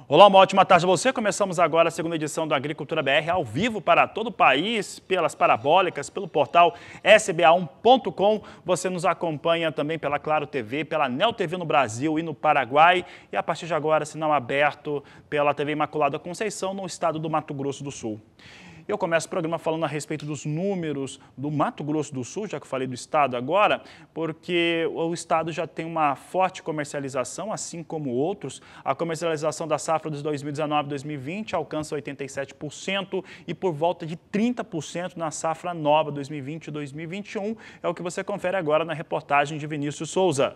Olá, uma ótima tarde a você. Começamos agora a segunda edição do Agricultura BR ao vivo para todo o país, pelas parabólicas, pelo portal sba1.com. Você nos acompanha também pela Claro TV, pela Neo TV no Brasil e no Paraguai. E a partir de agora, sinal aberto pela TV Imaculada Conceição, no estado do Mato Grosso do Sul. Eu começo o programa falando a respeito dos números do Mato Grosso do Sul, já que eu falei do estado agora, porque o estado já tem uma forte comercialização, assim como outros. A comercialização da safra dos 2019-2020 alcança 87% e por volta de 30% na safra nova 2020-2021. É o que você confere agora na reportagem de Vinícius Souza.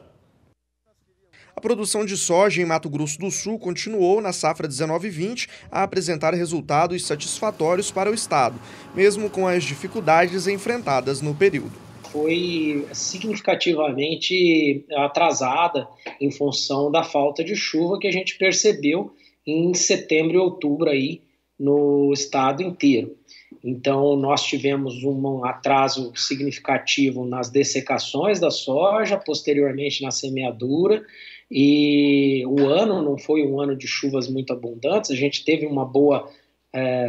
A produção de soja em Mato Grosso do Sul continuou na safra 19-20 a apresentar resultados satisfatórios para o estado, mesmo com as dificuldades enfrentadas no período. Foi significativamente atrasada em função da falta de chuva que a gente percebeu em setembro e outubro aí no estado inteiro. Então, nós tivemos um atraso significativo nas dessecações da soja, posteriormente na semeadura, e o ano não foi um ano de chuvas muito abundantes. A gente teve uma boa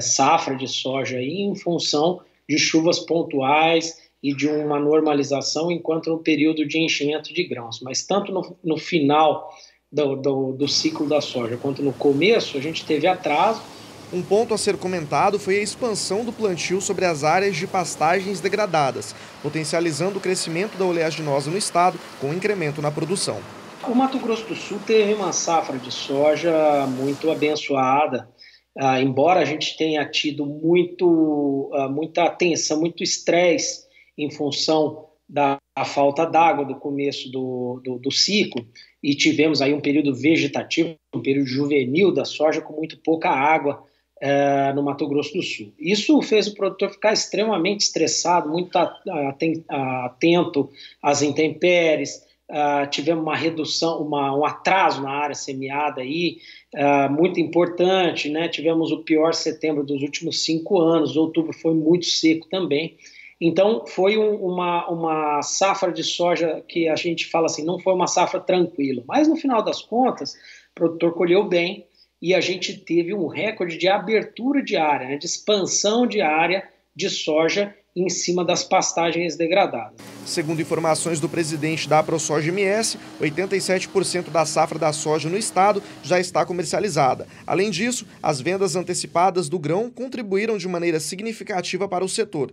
safra de soja aí em função de chuvas pontuais e de uma normalização enquanto no período de enchimento de grãos. Mas tanto no final do ciclo da soja quanto no começo, a gente teve atraso. Um ponto a ser comentado foi a expansão do plantio sobre as áreas de pastagens degradadas, potencializando o crescimento da oleaginosa no estado, com incremento na produção. O Mato Grosso do Sul teve uma safra de soja muito abençoada, embora a gente tenha tido muita atenção, muito estresse em função da falta d'água do começo do ciclo, e tivemos aí um período vegetativo, um período juvenil da soja com muito pouca água no Mato Grosso do Sul. Isso fez o produtor ficar extremamente estressado, muito atento às intempéries. Tivemos uma redução, um atraso na área semeada aí, muito importante, né? Tivemos o pior setembro dos últimos 5 anos, outubro foi muito seco também. Então foi uma safra de soja que a gente fala assim, não foi uma safra tranquila, mas no final das contas o produtor colheu bem e a gente teve um recorde de abertura de área, né? De expansão de área de soja em cima das pastagens degradadas. Segundo informações do presidente da AproSoja-MS, 87% da safra da soja no estado já está comercializada. Além disso, as vendas antecipadas do grão contribuíram de maneira significativa para o setor.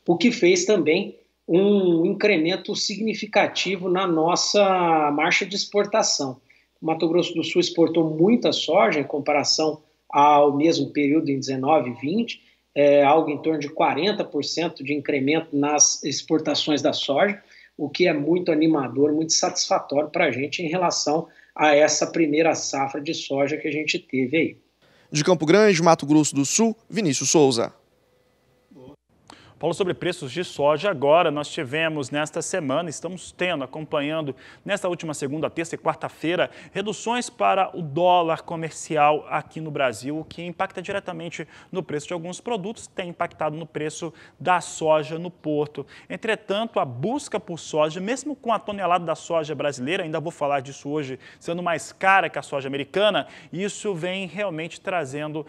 O que fez também um incremento significativo na nossa marcha de exportação. O Mato Grosso do Sul exportou muita soja em comparação ao mesmo período em 19 e 20, algo em torno de 40% de incremento nas exportações da soja, o que é muito animador, muito satisfatório para a gente em relação a essa primeira safra de soja que a gente teve aí. De Campo Grande, Mato Grosso do Sul, Vinícius Souza. Paulo, sobre preços de soja, agora nós tivemos nesta semana, estamos acompanhando nesta última segunda, terça e quarta-feira, reduções para o dólar comercial aqui no Brasil, o que impacta diretamente no preço de alguns produtos, tem impactado no preço da soja no porto. Entretanto, a busca por soja, mesmo com a tonelada da soja brasileira, ainda vou falar disso hoje, sendo mais cara que a soja americana, isso vem realmente trazendo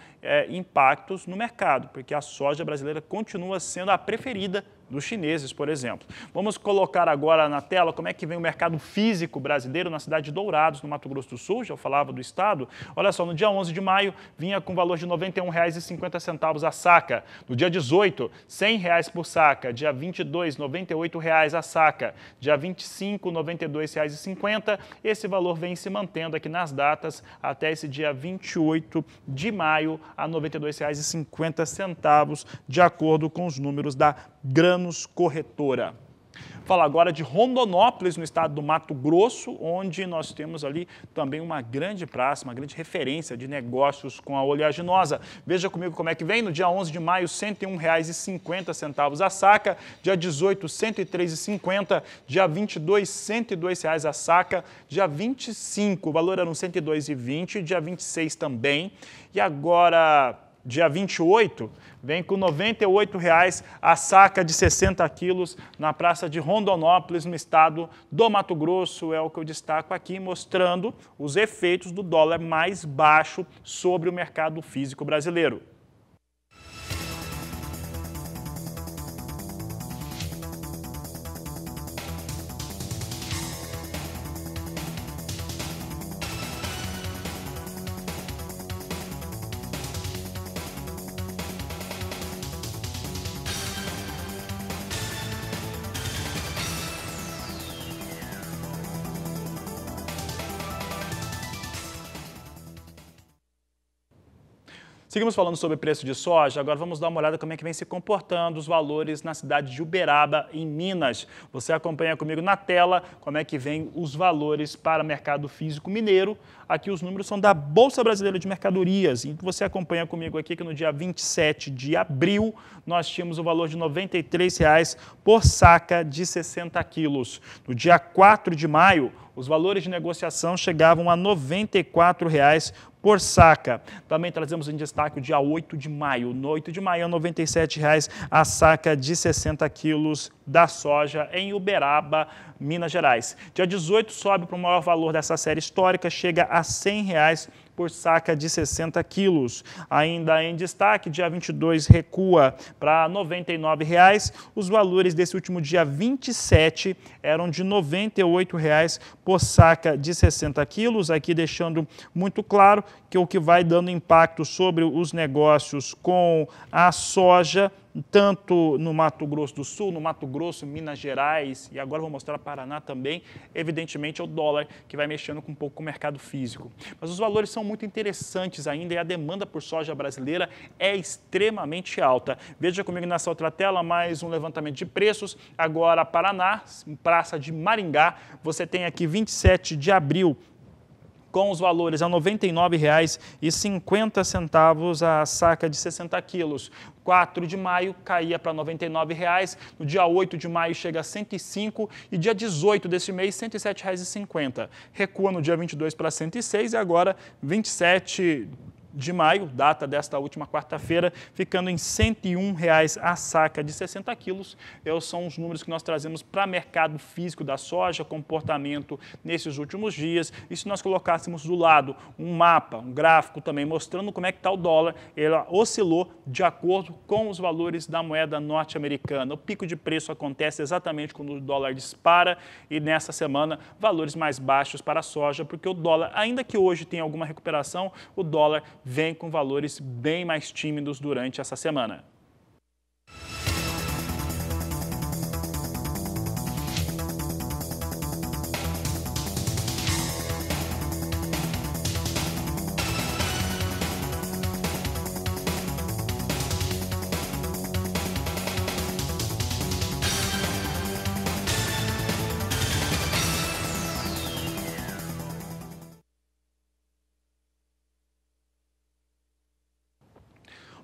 impactos no mercado, porque a soja brasileira continua sendo a preferida dos chineses, por exemplo. Vamos colocar agora na tela como é que vem o mercado físico brasileiro na cidade de Dourados, no Mato Grosso do Sul, já eu falava do estado. Olha só, no dia 11 de maio vinha com valor de R$ 91,50 a saca. No dia 18, R$ 100 por saca. Dia 22, R$ 98 a saca. Dia 25, R$ 92,50. Esse valor vem se mantendo aqui nas datas até esse dia 28 de maio a R$ 92,50, de acordo com os números da Grãos Corretora. Fala agora de Rondonópolis, no estado do Mato Grosso, onde nós temos ali também uma grande praça, uma grande referência de negócios com a oleaginosa. Veja comigo como é que vem. No dia 11 de maio, R$ 101,50 a saca. Dia 18, R$ 103,50. Dia 22, R$ 102 a saca. Dia 25, o valor era R$ 102,20. Dia 26 também. E agora, dia 28, vem com R$ 98,00 a saca de 60 quilos na Praça de Rondonópolis, no estado do Mato Grosso. É o que eu destaco aqui, mostrando os efeitos do dólar mais baixo sobre o mercado físico brasileiro. Seguimos falando sobre preço de soja, agora vamos dar uma olhada como é que vem se comportando os valores na cidade de Uberaba, em Minas. Você acompanha comigo na tela como é que vem os valores para o mercado físico mineiro. Aqui os números são da Bolsa Brasileira de Mercadorias. E você acompanha comigo aqui que no dia 27 de abril nós tínhamos o valor de R$ 93,00 por saca de 60 quilos. No dia 4 de maio, os valores de negociação chegavam a R$ 94,00 por saca. Também trazemos em destaque o dia 8 de maio. No 8 de maio, R$ 97,00 a saca de 60 quilos da soja em Uberaba, Minas Gerais. Dia 18 sobe para o maior valor dessa série histórica, chega a R$ 100,00 por saca de 60 quilos. Ainda em destaque, dia 22 recua para R$ 99,00. Os valores desse último dia 27 eram de R$ 98,00 por saca de 60 quilos. Aqui deixando muito claro que o que vai dando impacto sobre os negócios com a soja, tanto no Mato Grosso do Sul, no Mato Grosso, Minas Gerais, e agora vou mostrar Paraná também, evidentemente é o dólar que vai mexendo com um pouco com o mercado físico. Mas os valores são muito interessantes ainda e a demanda por soja brasileira é extremamente alta. Veja comigo nessa outra tela mais um levantamento de preços. Agora Paraná, Praça de Maringá, você tem aqui 27 de abril, com os valores a R$ 99,50 a saca de 60 quilos. 4 de maio caía para R$ 99,00, no dia 8 de maio chega a R$ 105 e dia 18 desse mês R$ 107,50. Recua no dia 22 para R$ 106 e agora 27 de maio, data desta última quarta-feira, ficando em R$ 101,00 a saca de 60 quilos. São os números que nós trazemos para o mercado físico da soja, comportamento nesses últimos dias. E se nós colocássemos do lado um mapa, um gráfico também mostrando como é que está o dólar, ele oscilou de acordo com os valores da moeda norte-americana. O pico de preço acontece exatamente quando o dólar dispara e nessa semana valores mais baixos para a soja, porque o dólar, ainda que hoje tenha alguma recuperação, o dólar vem com valores bem mais tímidos durante essa semana.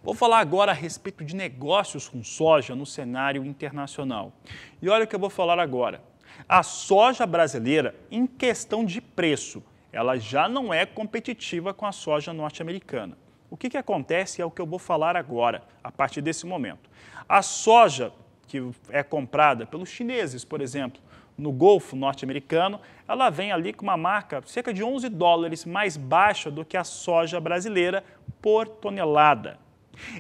Vou falar agora a respeito de negócios com soja no cenário internacional. E olha o que eu vou falar agora. A soja brasileira, em questão de preço, ela já não é competitiva com a soja norte-americana. O que acontece é o que eu vou falar agora, a partir desse momento. A soja que é comprada pelos chineses, por exemplo, no Golfo norte-americano, ela vem ali com uma marca cerca de $11 mais baixa do que a soja brasileira por tonelada.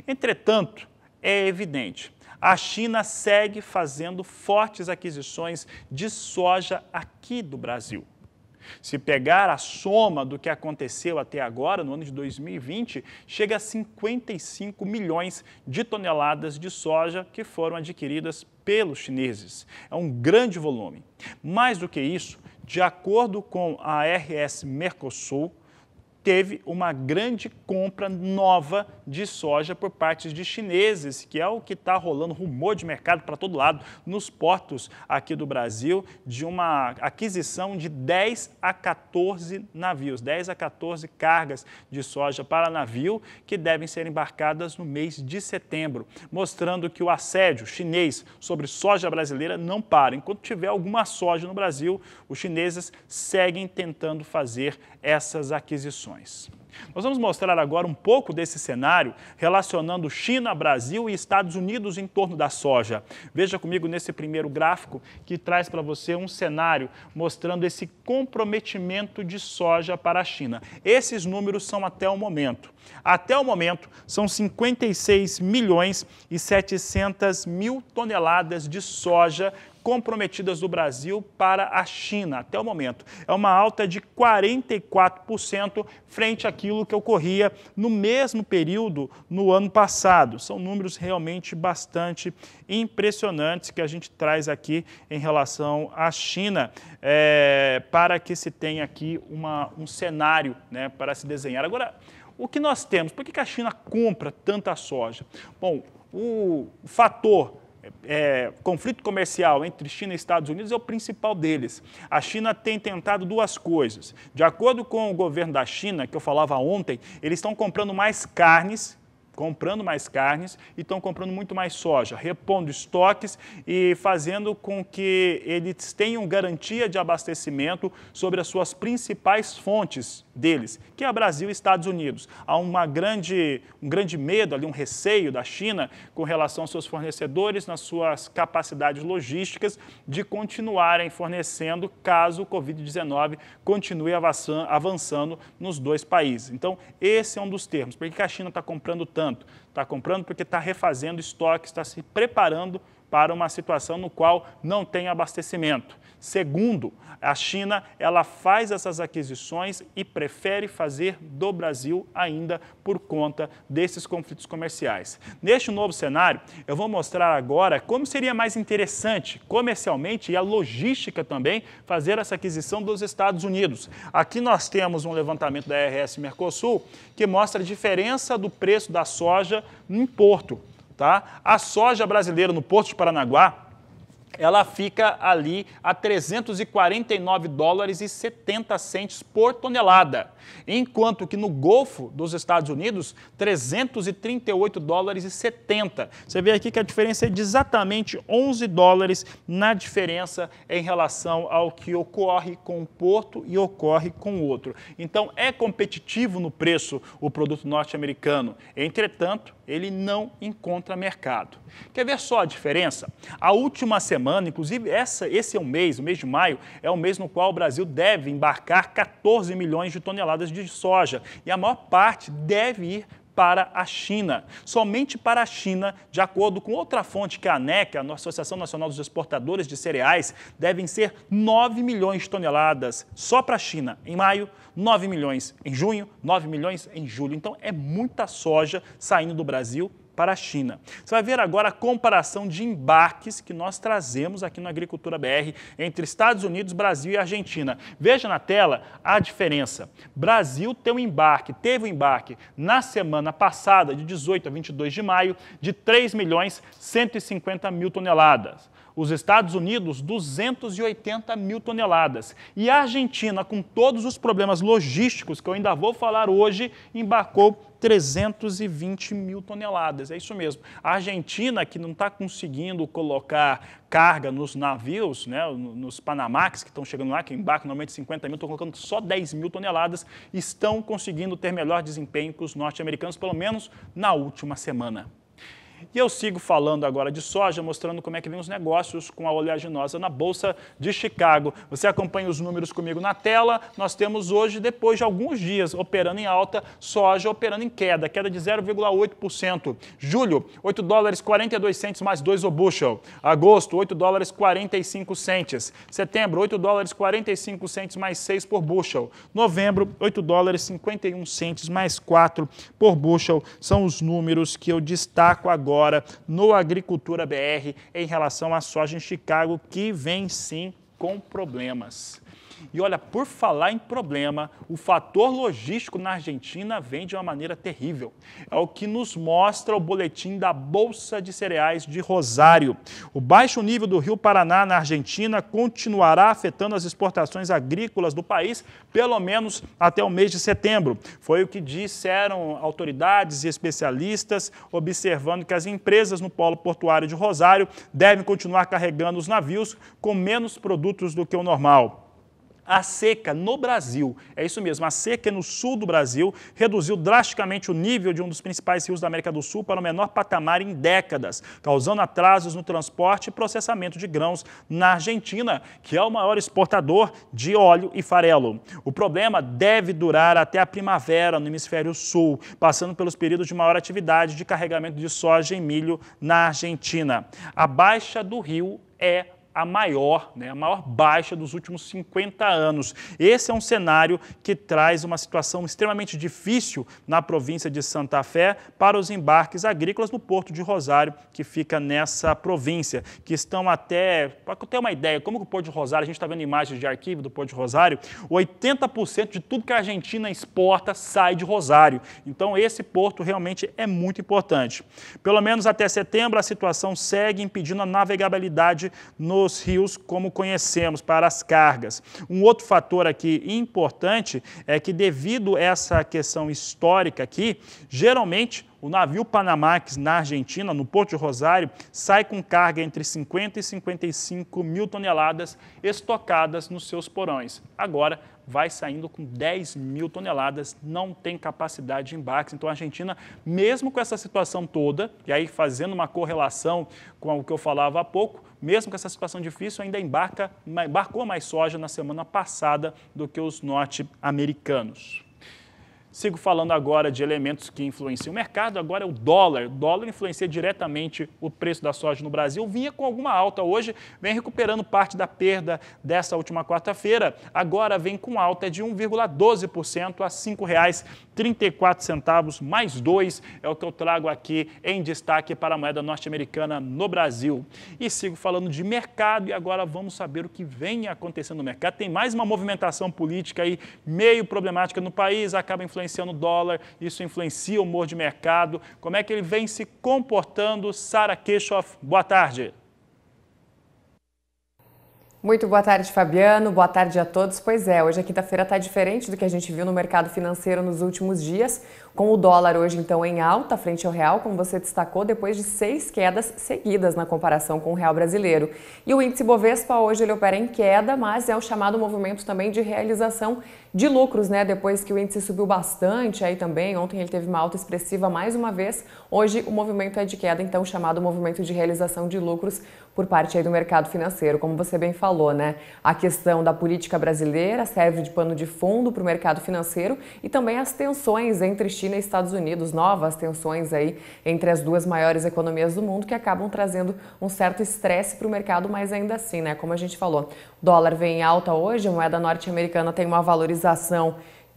Entretanto, é evidente, a China segue fazendo fortes aquisições de soja aqui do Brasil. Se pegar a soma do que aconteceu até agora, no ano de 2020, chega a 55 milhões de toneladas de soja que foram adquiridas pelos chineses. É um grande volume. Mais do que isso, de acordo com a RS Mercosul, teve uma grande compra nova de soja por parte de chineses, que é o que está rolando rumor de mercado para todo lado, nos portos aqui do Brasil, de uma aquisição de 10 a 14 navios, 10 a 14 cargas de soja para navio, que devem ser embarcadas no mês de setembro, mostrando que o assédio chinês sobre soja brasileira não para. Enquanto tiver alguma soja no Brasil, os chineses seguem tentando fazer essas aquisições. Nós vamos mostrar agora um pouco desse cenário relacionando China, Brasil e Estados Unidos em torno da soja. Veja comigo nesse primeiro gráfico que traz para você um cenário mostrando esse comprometimento de soja para a China. Esses números são até o momento. Até o momento, são 56 milhões e 700 mil toneladas de soja comprometidas do Brasil para a China, até o momento. É uma alta de 44% frente àquilo que ocorria no mesmo período no ano passado. São números realmente bastante impressionantes que a gente traz aqui em relação à China, para que se tenha aqui um cenário, né, para se desenhar. Agora, o que nós temos? Por que a China compra tanta soja? Bom, o fator conflito comercial entre China e Estados Unidos é o principal deles. A China tem tentado duas coisas. De acordo com o governo da China, que eu falava ontem, eles estão comprando mais carnes e estão comprando muito mais soja, repondo estoques e fazendo com que eles tenham garantia de abastecimento sobre as suas principais fontes deles, que é o Brasil e Estados Unidos. Há um grande medo, ali, um receio da China com relação aos seus fornecedores, nas suas capacidades logísticas de continuarem fornecendo caso o Covid-19 continue avançando nos dois países. Então, esse é um dos termos. Por que a China está comprando tanto? Está comprando porque está refazendo estoques, está se preparando para uma situação no qual não tem abastecimento. Segundo, a China ela faz essas aquisições e prefere fazer do Brasil ainda por conta desses conflitos comerciais. Neste novo cenário, eu vou mostrar agora como seria mais interessante comercialmente e a logística também fazer essa aquisição dos Estados Unidos. Aqui nós temos um levantamento da RS Mercosul que mostra a diferença do preço da soja em porto. Tá? A soja brasileira no Porto de Paranaguá, ela fica ali a $349,70 por tonelada, enquanto que no Golfo dos Estados Unidos, $338,70. Você vê aqui que a diferença é de exatamente $11 na diferença em relação ao que ocorre com um porto e ocorre com o outro. Então, é competitivo no preço o produto norte-americano, entretanto, ele não encontra mercado. Quer ver só a diferença? A última semana, inclusive esse é o mês de maio, é o mês no qual o Brasil deve embarcar 14 milhões de toneladas de soja e a maior parte deve ir para a China. Somente para a China, de acordo com outra fonte que é a ANEC, a Associação Nacional dos Exportadores de Cereais, devem ser 9 milhões de toneladas só para a China em maio, 9 milhões em junho, 9 milhões em julho. Então é muita soja saindo do Brasil para a China. Você vai ver agora a comparação de embarques que nós trazemos aqui no Agricultura BR entre Estados Unidos, Brasil e Argentina. Veja na tela a diferença. Brasil teve um embarque na semana passada, de 18 a 22 de maio, de 3.150.000 toneladas. Os Estados Unidos, 280 mil toneladas. E a Argentina, com todos os problemas logísticos que eu ainda vou falar hoje, embarcou 320 mil toneladas. É isso mesmo. A Argentina, que não está conseguindo colocar carga nos navios, né, nos Panamax que estão chegando lá, que embarcam normalmente 50 mil, estão colocando só 10 mil toneladas, estão conseguindo ter melhor desempenho que os norte-americanos, pelo menos na última semana. E eu sigo falando agora de soja, mostrando como é que vem os negócios com a oleaginosa na Bolsa de Chicago. Você acompanha os números comigo na tela. Nós temos hoje, depois de alguns dias operando em alta, soja operando em queda de 0,8%. Julho, $8,42 mais 2 o bushel. Agosto, $8,45. Setembro, $8,45 mais 6 por bushel. Novembro, $8,51 mais 4 por bushel. São os números que eu destaco agora no Agricultura BR em relação à soja em Chicago, que vem sim com problemas. E olha, por falar em problema, o fator logístico na Argentina vem de uma maneira terrível. É o que nos mostra o boletim da Bolsa de Cereais de Rosário. O baixo nível do Rio Paraná na Argentina continuará afetando as exportações agrícolas do país, pelo menos até o mês de setembro. Foi o que disseram autoridades e especialistas, observando que as empresas no polo portuário de Rosário devem continuar carregando os navios com menos produtos do que o normal. A seca no Brasil, é isso mesmo, a seca no sul do Brasil reduziu drasticamente o nível de um dos principais rios da América do Sul para o menor patamar em décadas, causando atrasos no transporte e processamento de grãos na Argentina, que é o maior exportador de óleo e farelo. O problema deve durar até a primavera no hemisfério sul, passando pelos períodos de maior atividade de carregamento de soja e milho na Argentina. A baixa do rio é a maior baixa dos últimos 50 anos. Esse é um cenário que traz uma situação extremamente difícil na província de Santa Fé para os embarques agrícolas no Porto de Rosário, que fica nessa província, que estão até, para ter uma ideia, como que o Porto de Rosário, a gente está vendo imagens de arquivo do Porto de Rosário, 80% de tudo que a Argentina exporta sai de Rosário. Então esse porto realmente é muito importante. Pelo menos até setembro, a situação segue impedindo a navegabilidade nos rios como conhecemos para as cargas. Um outro fator aqui importante é que devido a essa questão histórica aqui, geralmente o navio Panamax na Argentina, no Porto de Rosário, sai com carga entre 50 e 55 mil toneladas estocadas nos seus porões. Agora, vai saindo com 10 mil toneladas, não tem capacidade de embarques. Então, a Argentina, mesmo com essa situação toda, e aí fazendo uma correlação com o que eu falava há pouco, mesmo com essa situação difícil, ainda embarcou mais soja na semana passada do que os norte-americanos. Sigo falando agora de elementos que influenciam o mercado, agora é o dólar. O dólar influencia diretamente o preço da soja no Brasil, vinha com alguma alta hoje, vem recuperando parte da perda dessa última quarta-feira, agora vem com alta de 1,12% a R$ 5,34, mais 2 é o que eu trago aqui em destaque para a moeda norte-americana no Brasil. E sigo falando de mercado e agora vamos saber o que vem acontecendo no mercado. Tem mais uma movimentação política aí meio problemática no país, acaba influenciando o dólar, isso influencia o humor de mercado. Como é que ele vem se comportando? Sara Keshoff, boa tarde. Muito boa tarde, Fabiano. Boa tarde a todos. Pois é, hoje a quinta-feira está diferente do que a gente viu no mercado financeiro nos últimos dias, com o dólar hoje então em alta frente ao real, como você destacou, depois de 6 quedas seguidas na comparação com o real brasileiro. E o índice Bovespa hoje ele opera em queda, mas é o chamado movimento também de realização de lucros, né? Depois que o índice subiu bastante aí também, ontem ele teve uma alta expressiva mais uma vez, hoje o movimento é de queda, então o chamado movimento de realização de lucros por parte aí do mercado financeiro. Como você bem falou, né? A questão da política brasileira serve de pano de fundo para o mercado financeiro e também as tensões entre China e Estados Unidos, novas tensões aí entre as duas maiores economias do mundo que acabam trazendo um certo estresse para o mercado, mas ainda assim, né? Como a gente falou, o dólar vem em alta hoje, a moeda norte-americana tem uma valorização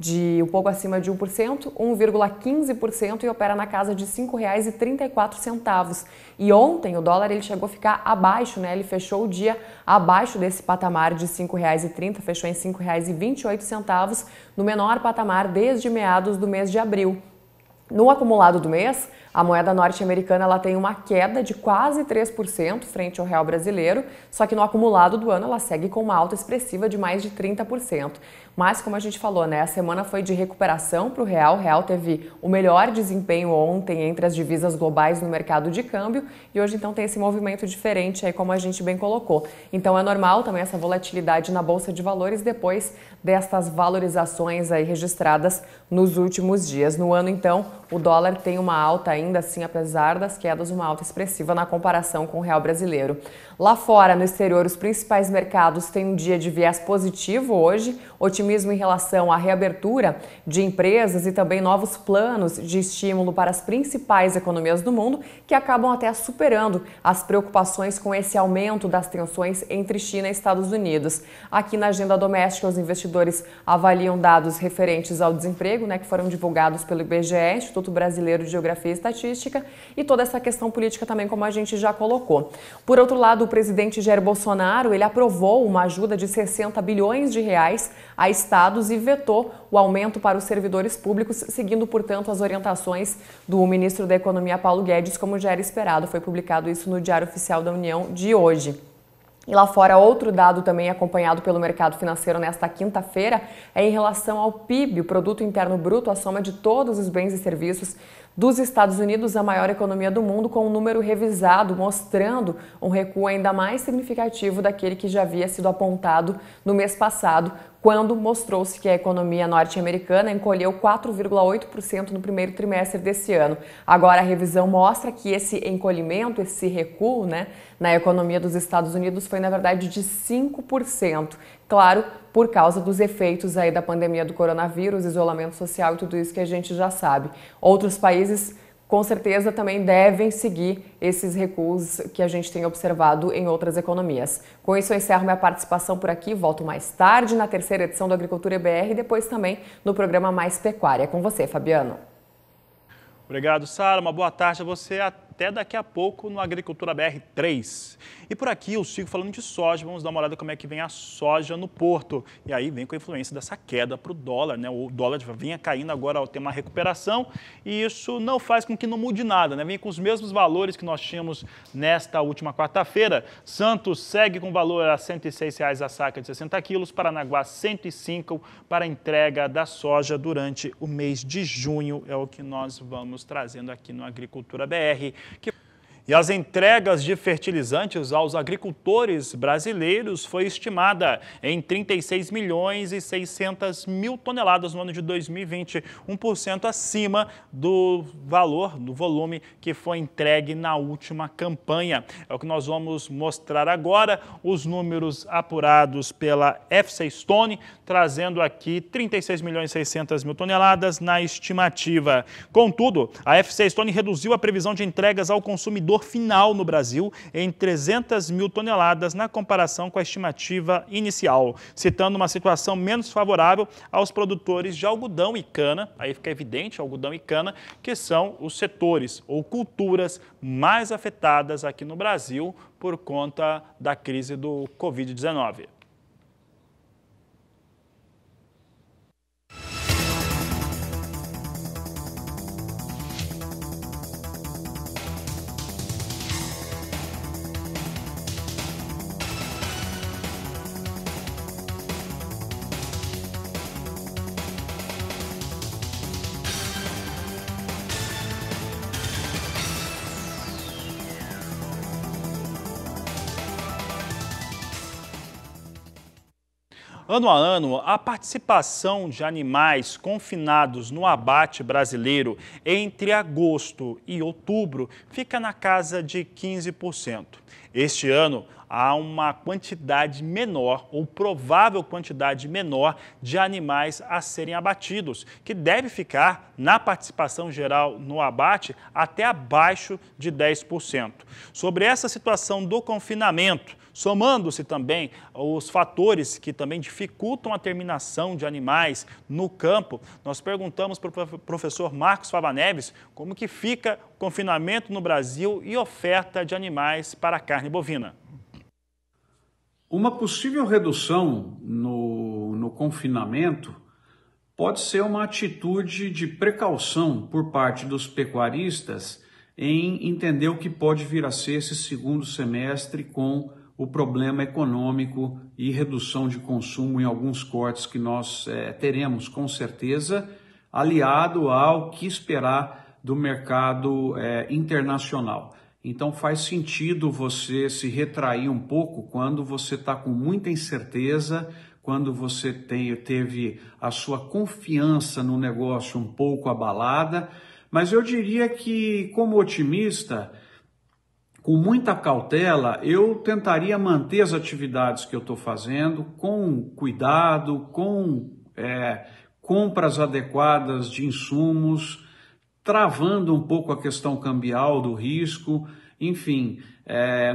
de um pouco acima de 1%, 1,15% e opera na casa de R$ 5,34. E ontem o dólar ele chegou a ficar abaixo, né? Ele fechou o dia abaixo desse patamar de R$ 5,30, fechou em R$ 5,28, no menor patamar desde meados do mês de abril. No acumulado do mês, a moeda norte-americana ela tem uma queda de quase 3% frente ao real brasileiro, só que no acumulado do ano ela segue com uma alta expressiva de mais de 30%. Mas, como a gente falou, né, a semana foi de recuperação para o real teve o melhor desempenho ontem entre as divisas globais no mercado de câmbio e hoje então tem esse movimento diferente aí, como a gente bem colocou. Então é normal também essa volatilidade na Bolsa de Valores depois destas valorizações aí registradas nos últimos dias. No ano, então, o dólar tem uma alta ainda assim, apesar das quedas, uma alta expressiva na comparação com o real brasileiro. Lá fora, no exterior, os principais mercados têm um dia de viés positivo hoje, otimismo em relação à reabertura de empresas e também novos planos de estímulo para as principais economias do mundo, que acabam até superando as preocupações com esse aumento das tensões entre China e Estados Unidos. Aqui na agenda doméstica, os investidores avaliam dados referentes ao desemprego, né, que foram divulgados pelo IBGE, Instituto Brasileiro de Geografia e Estatística, e toda essa questão política também, como a gente já colocou. Por outro lado, o presidente Jair Bolsonaro, ele aprovou uma ajuda de 60 bilhões de reais a estados e vetou o aumento para os servidores públicos, seguindo, portanto, as orientações do ministro da Economia, Paulo Guedes, como já era esperado. Foi publicado isso no Diário Oficial da União de hoje. E lá fora, outro dado também acompanhado pelo mercado financeiro nesta quinta-feira é em relação ao PIB, o Produto Interno Bruto, a soma de todos os bens e serviços dos Estados Unidos, a maior economia do mundo, com um número revisado, mostrando um recuo ainda mais significativo daquele que já havia sido apontado no mês passado, quando mostrou-se que a economia norte-americana encolheu 4,8% no primeiro trimestre desse ano. Agora a revisão mostra que esse encolhimento, esse recuo, na economia dos Estados Unidos foi, na verdade, de 5%. Claro, por causa dos efeitos aí da pandemia do coronavírus, isolamento social e tudo isso que a gente já sabe. Outros países com certeza também devem seguir esses recuos que a gente tem observado em outras economias. Com isso, eu encerro minha participação por aqui. Volto mais tarde na terceira edição do Agricultura BR e depois também no programa Mais Pecuária. Com você, Fabiano. Obrigado, Sara. Uma boa tarde a você. Até daqui a pouco no Agricultura BR 3. E por aqui eu sigo falando de soja. Vamos dar uma olhada como é que vem a soja no porto. E aí vem com a influência dessa queda para o dólar, O dólar vinha caindo, agora tem uma recuperação. E isso não faz com que não mude nada, Vem com os mesmos valores que nós tínhamos nesta última quarta-feira. Santos segue com valor a R$ 106,00 a saca de 60 quilos. Paranaguá, R$ 105 para a entrega da soja durante o mês de junho. É o que nós vamos trazendo aqui no Agricultura BR. E as entregas de fertilizantes aos agricultores brasileiros foi estimada em 36 milhões e 600 mil toneladas no ano de 2020, 1% acima do valor, do volume que foi entregue na última campanha. É o que nós vamos mostrar agora, os números apurados pela FC Stone, trazendo aqui 36 milhões e 600 mil toneladas na estimativa. Contudo, a FC Stone reduziu a previsão de entregas ao consumidor final no Brasil em 300 mil toneladas na comparação com a estimativa inicial, citando uma situação menos favorável aos produtores de algodão e cana, aí fica evidente, algodão e cana, que são os setores ou culturas mais afetadas aqui no Brasil por conta da crise do Covid-19. Ano a ano, a participação de animais confinados no abate brasileiro entre agosto e outubro fica na casa de 15%. Este ano, há uma quantidade menor, ou provável quantidade menor, de animais a serem abatidos, que deve ficar, na participação geral no abate, até abaixo de 10%. Sobre essa situação do confinamento, somando-se também os fatores que também dificultam a terminação de animais no campo, nós perguntamos para o professor Marcos Fava Neves como que fica o confinamento no Brasil e oferta de animais para a carne bovina. Uma possível redução no confinamento pode ser uma atitude de precaução por parte dos pecuaristas em entender o que pode vir a ser esse segundo semestre com o problema econômico e redução de consumo em alguns cortes que nós teremos com certeza, aliado ao que esperar do mercado internacional. Então faz sentido você se retrair um pouco quando você está com muita incerteza, quando você teve a sua confiança no negócio um pouco abalada, mas eu diria que, como otimista, com muita cautela, eu tentaria manter as atividades que eu estou fazendo com cuidado, com compras adequadas de insumos, travando um pouco a questão cambial do risco. Enfim,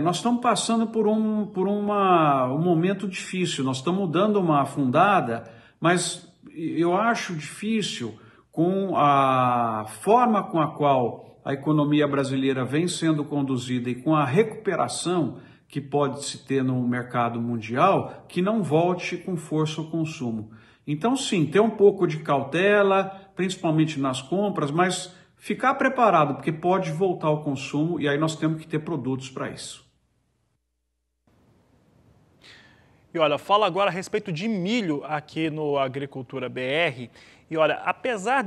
nós estamos passando por um momento difícil, nós estamos dando uma afundada, mas eu acho difícil, com a forma com a qual a economia brasileira vem sendo conduzida e com a recuperação que pode se ter no mercado mundial, que não volte com força o consumo. Então, sim, ter um pouco de cautela, principalmente nas compras, mas ficar preparado, porque pode voltar o consumo e aí nós temos que ter produtos para isso. E olha, fala agora a respeito de milho aqui no Agricultura BR. E olha, apesar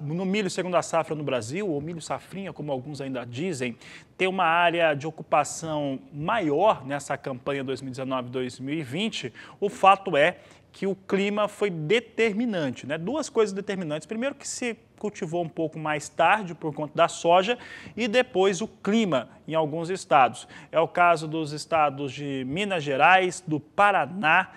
no milho segunda safra no Brasil, ou milho safrinha, como alguns ainda dizem, ter uma área de ocupação maior nessa campanha 2019-2020, o fato é que o clima foi determinante, né? Duas coisas determinantes. Primeiro, que se cultivou um pouco mais tarde por conta da soja, e depois o clima em alguns estados. É o caso dos estados de Minas Gerais, do Paraná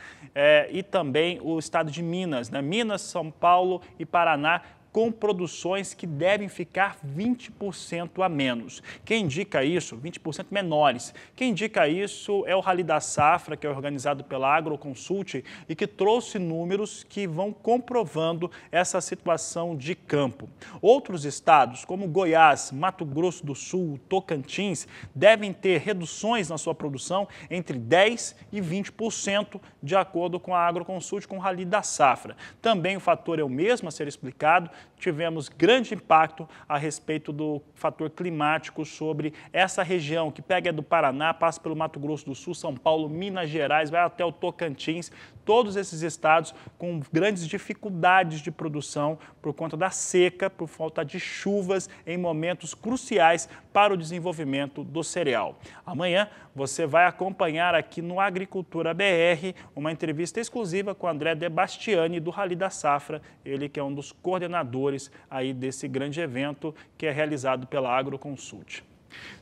e também o estado de Minas, né? Minas, São Paulo e Paraná, com produções que devem ficar 20% a menos. Quem indica isso? 20% menores. Quem indica isso é o Rally da Safra, que é organizado pela Agroconsult e que trouxe números que vão comprovando essa situação de campo. Outros estados, como Goiás, Mato Grosso do Sul, Tocantins, devem ter reduções na sua produção entre 10% e 20%, de acordo com a Agroconsult, com o Rally da Safra. Também o fator é o mesmo a ser explicado. Tivemos grande impacto a respeito do fator climático sobre essa região, que pega do Paraná, passa pelo Mato Grosso do Sul, São Paulo, Minas Gerais, vai até o Tocantins. Todos esses estados com grandes dificuldades de produção por conta da seca, por falta de chuvas em momentos cruciais para o desenvolvimento do cereal. Amanhã você vai acompanhar aqui no Agricultura BR uma entrevista exclusiva com o André De Bastiani do Rally da Safra, ele que é um dos coordenadores aí desse grande evento que é realizado pela Agroconsult.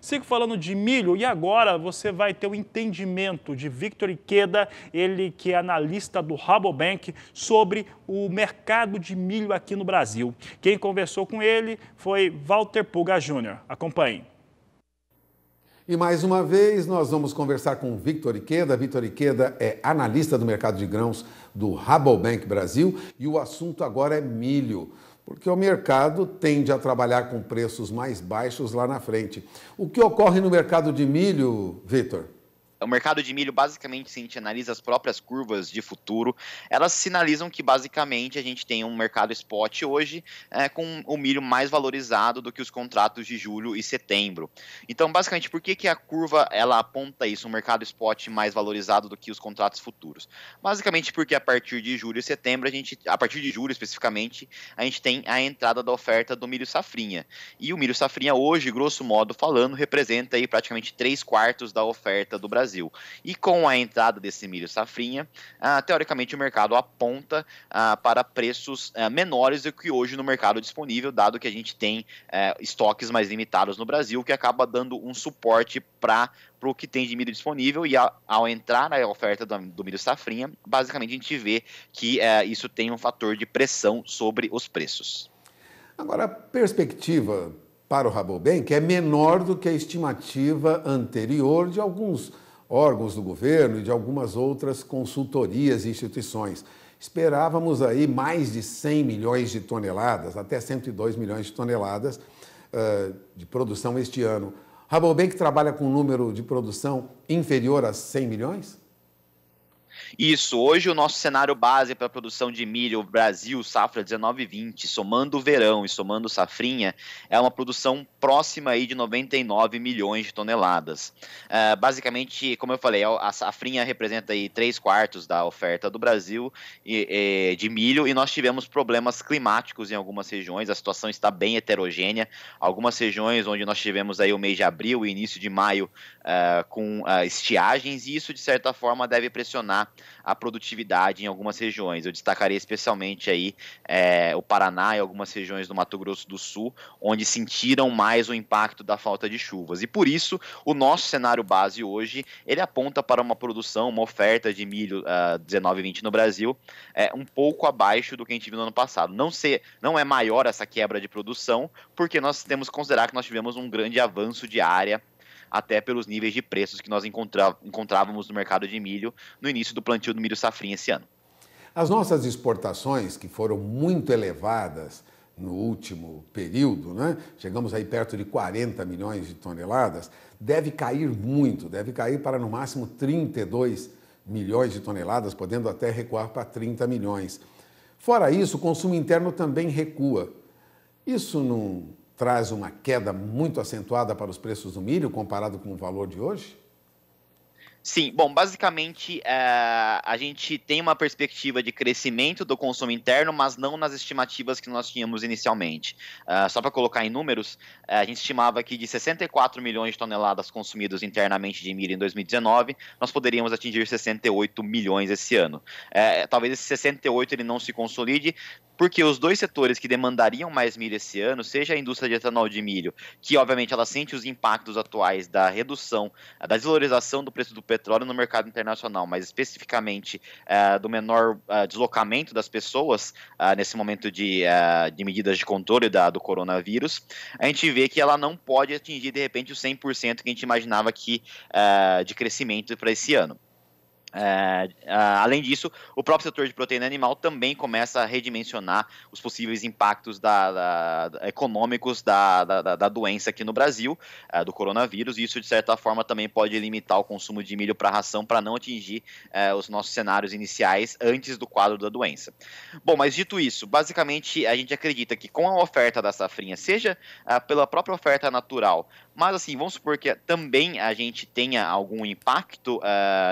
Sigo falando de milho e agora você vai ter o entendimento de Victor Ikeda, ele que é analista do Rabobank, sobre o mercado de milho aqui no Brasil. Quem conversou com ele foi Walter Puga Júnior. Acompanhe. E mais uma vez nós vamos conversar com Victor Ikeda. Victor Ikeda é analista do mercado de grãos do Rabobank Brasil e o assunto agora é milho, porque o mercado tende a trabalhar com preços mais baixos lá na frente. O que ocorre no mercado de milho, Victor? O mercado de milho, basicamente, se a gente analisa as próprias curvas de futuro, elas sinalizam que, basicamente, a gente tem um mercado spot hoje com o milho mais valorizado do que os contratos de julho e setembro. Então, basicamente, por que a curva ela aponta isso, um mercado spot mais valorizado do que os contratos futuros? Basicamente porque a partir de julho e setembro, a partir de julho especificamente, a gente tem a entrada da oferta do milho safrinha. E o milho safrinha hoje, grosso modo falando, representa aí praticamente 3/4 da oferta do Brasil. E com a entrada desse milho safrinha, teoricamente o mercado aponta para preços menores do que hoje no mercado disponível, dado que a gente tem estoques mais limitados no Brasil, que acaba dando um suporte para o que tem de milho disponível. E ao entrar na oferta do milho safrinha, basicamente a gente vê que isso tem um fator de pressão sobre os preços. Agora, a perspectiva para o Rabobank é menor do que a estimativa anterior de alguns órgãos do governo e de algumas outras consultorias e instituições. Esperávamos aí mais de 100 milhões de toneladas, até 102 milhões de toneladas de produção este ano. Rabobank trabalha com um número de produção inferior a 100 milhões? Isso, hoje o nosso cenário base para a produção de milho Brasil, safra 19/20, somando o verão e somando safrinha, é uma produção próxima aí de 99 milhões de toneladas. Basicamente, como eu falei, a safrinha representa aí 3/4 da oferta do Brasil de milho, e nós tivemos problemas climáticos em algumas regiões, a situação está bem heterogênea. Algumas regiões onde nós tivemos aí o mês de abril e início de maio com estiagens, e isso de certa forma deve pressionar a produtividade em algumas regiões. Eu destacaria especialmente aí o Paraná e algumas regiões do Mato Grosso do Sul, onde sentiram mais o impacto da falta de chuvas. E por isso, o nosso cenário base hoje, ele aponta para uma produção, uma oferta de milho 19/20 no Brasil, um pouco abaixo do que a gente viu no ano passado. Não é maior essa quebra de produção, porque nós temos que considerar que nós tivemos um grande avanço de área, até pelos níveis de preços que nós encontrávamos no mercado de milho no início do plantio do milho safrinha esse ano. As nossas exportações, que foram muito elevadas no último período, né? Chegamos aí perto de 40 milhões de toneladas, deve cair muito, deve cair para no máximo 32 milhões de toneladas, podendo até recuar para 30 milhões. Fora isso, o consumo interno também recua. Isso não traz uma queda muito acentuada para os preços do milho comparado com o valor de hoje? Sim, bom, basicamente a gente tem uma perspectiva de crescimento do consumo interno, mas não nas estimativas que nós tínhamos inicialmente. Só para colocar em números, a gente estimava que de 64 milhões de toneladas consumidas internamente de milho em 2019, nós poderíamos atingir 68 milhões esse ano. Talvez esse 68 ele não se consolide, porque os dois setores que demandariam mais milho esse ano, seja a indústria de etanol de milho, que obviamente ela sente os impactos atuais da redução, da desvalorização do preço do petróleo no mercado internacional, mas especificamente do menor deslocamento das pessoas nesse momento de medidas de controle do coronavírus, a gente vê que ela não pode atingir de repente os 100% que a gente imaginava que, de crescimento para esse ano. Além disso, o próprio setor de proteína animal também começa a redimensionar os possíveis impactos econômicos da doença aqui no Brasil, do coronavírus, e isso de certa forma também pode limitar o consumo de milho para ração para não atingir os nossos cenários iniciais antes do quadro da doença. Bom, mas dito isso, basicamente a gente acredita que com a oferta da safrinha, seja pela própria oferta natural, mas assim, vamos supor que também a gente tenha algum impacto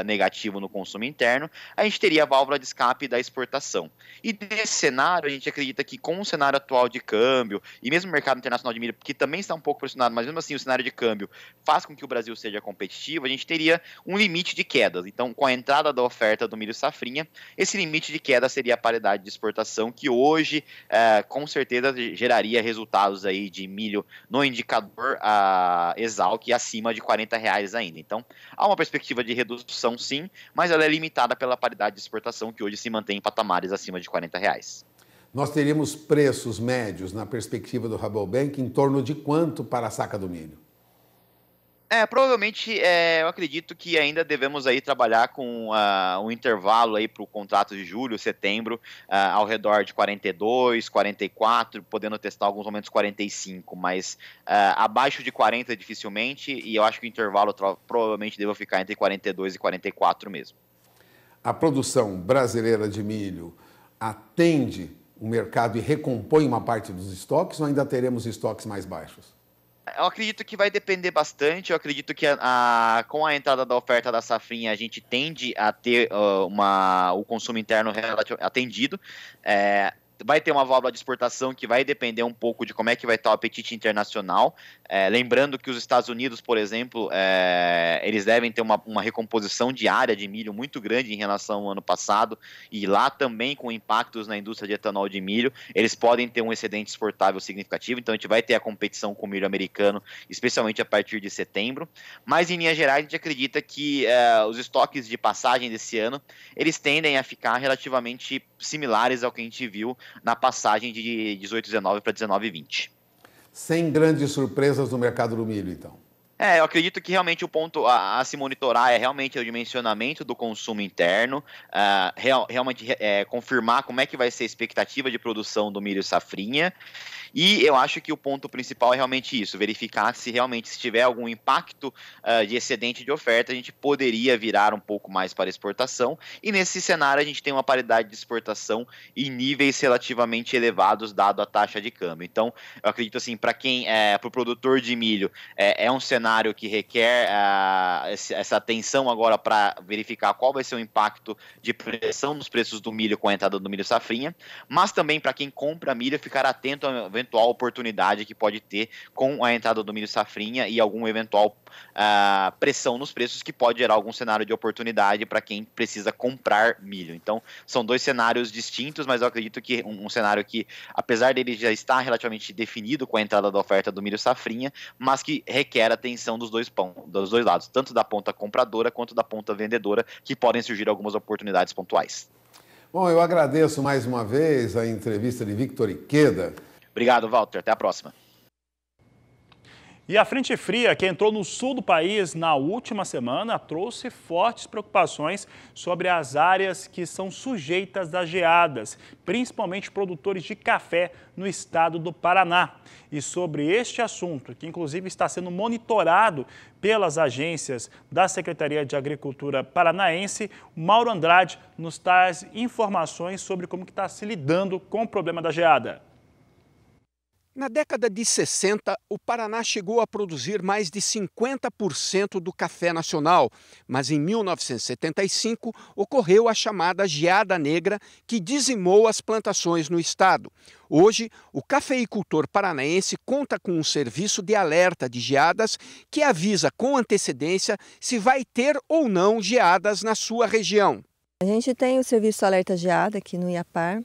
negativo no consumo interno, a gente teria a válvula de escape da exportação. E nesse cenário, a gente acredita que com o cenário atual de câmbio, e mesmo o mercado internacional de milho, que também está um pouco pressionado, mas mesmo assim o cenário de câmbio faz com que o Brasil seja competitivo, a gente teria um limite de quedas. Então, com a entrada da oferta do milho safrinha, esse limite de queda seria a paridade de exportação, que hoje, com certeza, geraria resultados aí de milho no indicador Exalc acima de R$40 ainda. Então, há uma perspectiva de redução, sim, mas ela é limitada pela paridade de exportação, que hoje se mantém em patamares acima de R$40. Nós teríamos preços médios, na perspectiva do Rabobank, em torno de quanto para a saca do milho? Provavelmente, eu acredito que ainda devemos aí trabalhar com um intervalo aí para o contrato de julho, setembro, ao redor de 42, 44, podendo testar alguns momentos 45, mas abaixo de 40 dificilmente, e eu acho que o intervalo provavelmente deva ficar entre 42 e 44 mesmo. A produção brasileira de milho atende o mercado e recompõe uma parte dos estoques, ou ainda teremos estoques mais baixos? Eu acredito que vai depender bastante. Eu acredito que com a entrada da oferta da safrinha, a gente tende a ter o consumo interno atendido. Vai ter uma válvula de exportação que vai depender um pouco de como é que vai estar o apetite internacional. Lembrando que os Estados Unidos, por exemplo, eles devem ter uma recomposição diária de milho muito grande em relação ao ano passado, e lá também com impactos na indústria de etanol de milho, eles podem ter um excedente exportável significativo, então a gente vai ter a competição com o milho americano, especialmente a partir de setembro, mas em linhas gerais a gente acredita que os estoques de passagem desse ano, eles tendem a ficar relativamente similares ao que a gente viu na passagem de 18-19 para 19-20. Sem grandes surpresas no mercado do milho, então? Eu acredito que realmente o ponto a se monitorar é realmente o dimensionamento do consumo interno, realmente confirmar como é que vai ser a expectativa de produção do milho safrinha. E eu acho que o ponto principal é realmente isso, verificar se realmente se tiver algum impacto de excedente de oferta, a gente poderia virar um pouco mais para exportação, e nesse cenário a gente tem uma paridade de exportação em níveis relativamente elevados, dado a taxa de câmbio. Então, eu acredito assim, para o produtor de milho, é um cenário que requer essa atenção agora para verificar qual vai ser o impacto de pressão nos preços do milho com a entrada do milho safrinha, mas também para quem compra milho, ficar atento a eventual oportunidade que pode ter com a entrada do milho safrinha e algum eventual pressão nos preços que pode gerar algum cenário de oportunidade para quem precisa comprar milho. Então, são dois cenários distintos, mas eu acredito que um cenário que, apesar dele já estar relativamente definido com a entrada da oferta do milho safrinha, mas que requer atenção dos dois lados, tanto da ponta compradora quanto da ponta vendedora, que podem surgir algumas oportunidades pontuais. Bom, eu agradeço mais uma vez a entrevista de Victor Ikeda. Obrigado, Walter. Até a próxima. E a frente fria que entrou no sul do país na última semana trouxe fortes preocupações sobre as áreas que são sujeitas às geadas, principalmente produtores de café no estado do Paraná. E sobre este assunto, que inclusive está sendo monitorado pelas agências da Secretaria de Agricultura paranaense, Mauro Andrade nos traz informações sobre como que está se lidando com o problema da geada. Na década de 60, o Paraná chegou a produzir mais de 50% do café nacional, mas em 1975 ocorreu a chamada geada negra, que dizimou as plantações no estado. Hoje, o cafeicultor paranaense conta com um serviço de alerta de geadas que avisa com antecedência se vai ter ou não geadas na sua região. A gente tem o serviço alerta geada aqui no IAPAR,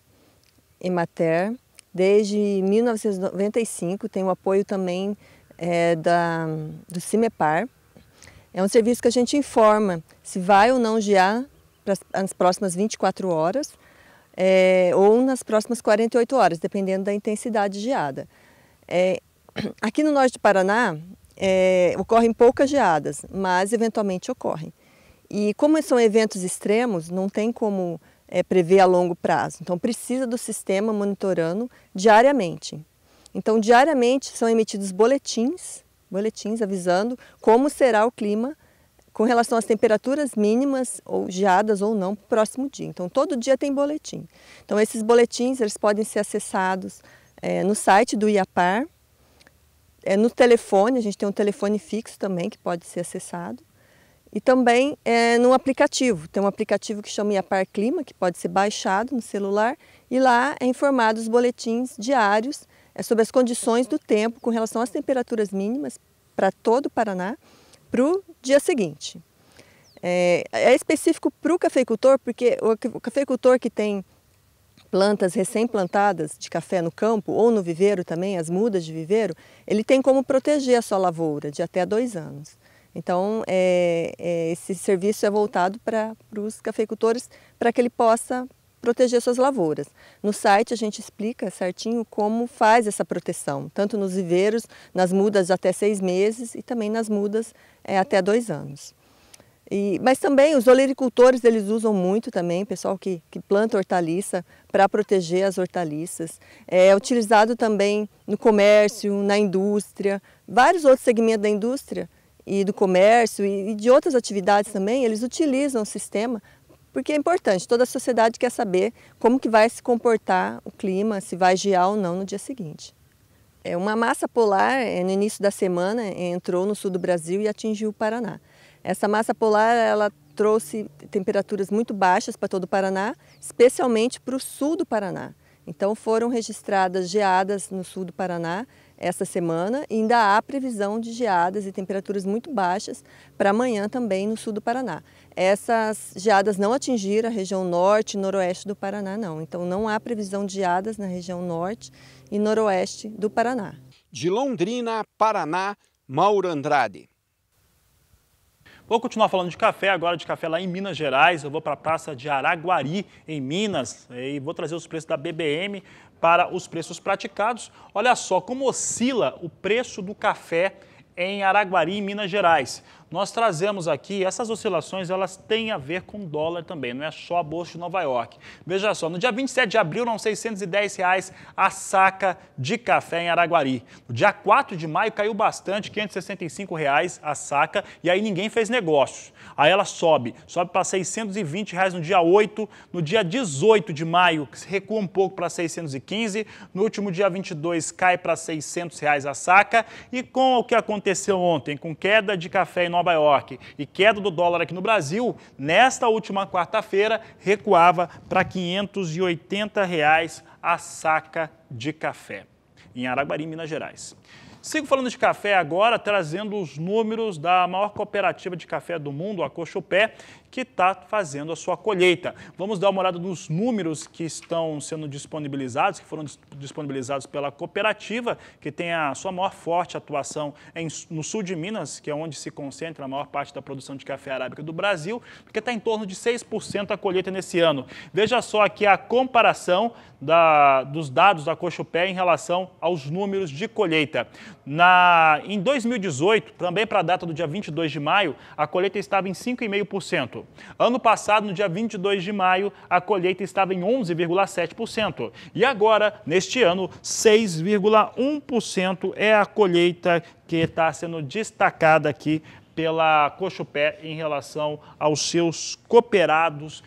Emater. Desde 1995, tem o apoio também do CIMEPAR. É um serviço que a gente informa se vai ou não gear nas próximas 24 horas ou nas próximas 48 horas, dependendo da intensidade de geada. Aqui no norte do Paraná, ocorrem poucas geadas, mas eventualmente ocorrem. E como são eventos extremos, não tem como prever a longo prazo. Então, precisa do sistema monitorando diariamente. Então, diariamente são emitidos boletins avisando como será o clima com relação às temperaturas mínimas, ou geadas ou não, para o próximo dia. Então, todo dia tem boletim. Então, esses boletins eles podem ser acessados no site do IAPAR, no telefone, a gente tem um telefone fixo também que pode ser acessado. E também no aplicativo, tem um aplicativo que chama IAPAR Clima, que pode ser baixado no celular, e lá é informado os boletins diários sobre as condições do tempo com relação às temperaturas mínimas para todo o Paraná para o dia seguinte. É específico para o cafeicultor, porque o cafeicultor que tem plantas recém-plantadas de café no campo ou no viveiro também, as mudas de viveiro, ele tem como proteger a sua lavoura de até 2 anos. Então, esse serviço é voltado para os cafeicultores para que ele possa proteger suas lavouras. No site a gente explica certinho como faz essa proteção, tanto nos viveiros, nas mudas de até 6 meses e também nas mudas até 2 anos. Mas também os olericultores eles usam muito também, pessoal que planta hortaliça para proteger as hortaliças. É utilizado também no comércio, na indústria, vários outros segmentos da indústria e do comércio e de outras atividades também, eles utilizam o sistema, porque é importante, toda a sociedade quer saber como que vai se comportar o clima, se vai gear ou não no dia seguinte. Uma massa polar, no início da semana, entrou no sul do Brasil e atingiu o Paraná. Essa massa polar, ela trouxe temperaturas muito baixas para todo o Paraná, especialmente para o sul do Paraná. Então foram registradas geadas no sul do Paraná essa semana e ainda há previsão de geadas e temperaturas muito baixas para amanhã também no sul do Paraná. Essas geadas não atingiram a região norte e noroeste do Paraná, não. Então não há previsão de geadas na região norte e noroeste do Paraná. De Londrina, Paraná, Mauro Andrade. Vou continuar falando de café, agora de café lá em Minas Gerais. Eu vou para a praça de Araguari, em Minas, e vou trazer os preços da BBM para os preços praticados. Olha só como oscila o preço do café em Araguari, em Minas Gerais. Nós trazemos aqui, essas oscilações, elas têm a ver com dólar também, não é só a Bolsa de Nova York. Veja só, no dia 27 de abril, eram R$ 610 a saca de café em Araguari. No dia 4 de maio, caiu bastante, R$ 565 a saca, e aí ninguém fez negócios. Aí ela sobe para R$ 620 no dia 8, no dia 18 de maio, recua um pouco para 615, no último dia 22 cai para R$ 600 a saca, e com o que aconteceu ontem, com queda de café em Nova York e queda do dólar aqui no Brasil, nesta última quarta-feira recuava para R$ 580 a saca de café em Araguari, Minas Gerais. Sigo falando de café agora, trazendo os números da maior cooperativa de café do mundo, a Cochupé, que está fazendo a sua colheita. Vamos dar uma olhada nos números que estão sendo disponibilizados, que foram disponibilizados pela cooperativa, que tem a sua maior forte atuação no sul de Minas, que é onde se concentra a maior parte da produção de café arábica do Brasil, porque está em torno de 6% a colheita nesse ano. Veja só aqui a comparação dos dados da Cochupé em relação aos números de colheita. Em 2018, também para a data do dia 22 de maio, a colheita estava em 5,5%. Ano passado, no dia 22 de maio, a colheita estava em 11,7%. E agora, neste ano, 6,1% é a colheita que está sendo destacada aqui pela Cochupé em relação aos seus cooperados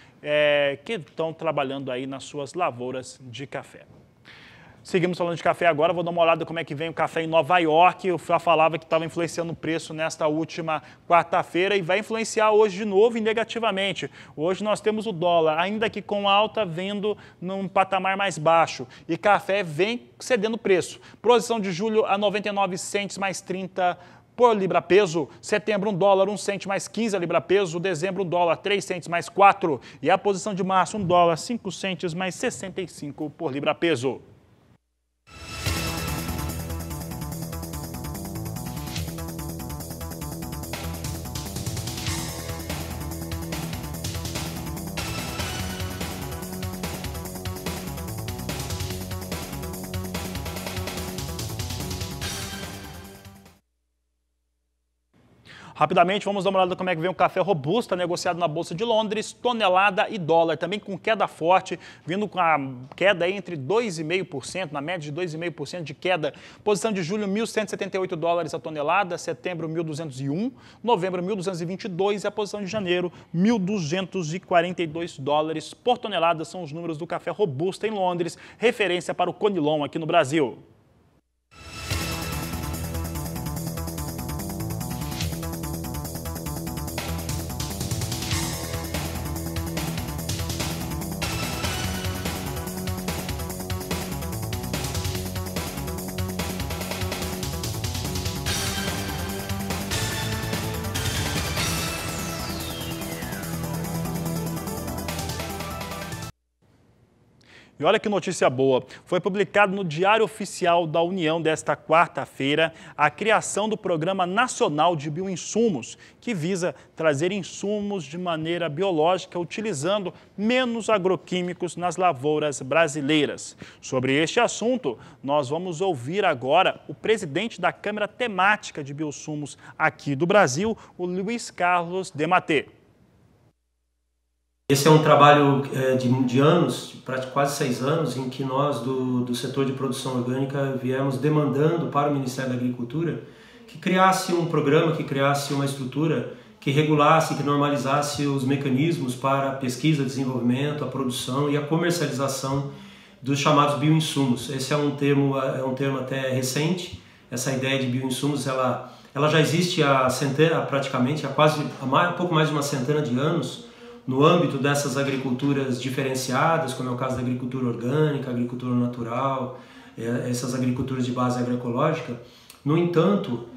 que estão trabalhando aí nas suas lavouras de café. Seguimos falando de café agora, vou dar uma olhada como é que vem o café em Nova York. Eu já falava que estava influenciando o preço nesta última quarta-feira e vai influenciar hoje de novo e negativamente. Hoje nós temos o dólar, ainda que com alta, vindo num patamar mais baixo. E café vem cedendo preço. Posição de julho a 99 cents mais 30 por libra-peso. Setembro, $1, 1 cento mais 15 a libra-peso. Dezembro, $1, 3 cents mais 4. E a posição de março, $1, 5 cents mais 65 por libra-peso. Rapidamente, vamos dar uma olhada como é que vem o café robusta negociado na Bolsa de Londres, tonelada e dólar, também com queda forte, vindo com a queda entre 2,5%, na média de 2,5% de queda. Posição de julho, $1.178 a tonelada, setembro, 1.201, novembro, 1.222 e a posição de janeiro, $1.242 por tonelada. São os números do café robusta em Londres, referência para o Conilon aqui no Brasil. E olha que notícia boa, foi publicado no Diário Oficial da União desta quarta-feira a criação do Programa Nacional de Bioinsumos, que visa trazer insumos de maneira biológica utilizando menos agroquímicos nas lavouras brasileiras. Sobre este assunto, nós vamos ouvir agora o presidente da Câmara Temática de Bioinsumos aqui do Brasil, o Luiz Carlos Dematê. Esse é um trabalho de anos, quase 6 anos, em que nós do setor de produção orgânica viemos demandando para o Ministério da Agricultura que criasse um programa, que criasse uma estrutura que regulasse, que normalizasse os mecanismos para a pesquisa, desenvolvimento, a produção e a comercialização dos chamados bioinsumos. Esse é um termo até recente. Essa ideia de bioinsumos ela já existe há pouco mais de uma centena de anos, no âmbito dessas agriculturas diferenciadas, como é o caso da agricultura orgânica, agricultura natural, essas agriculturas de base agroecológica. No entanto,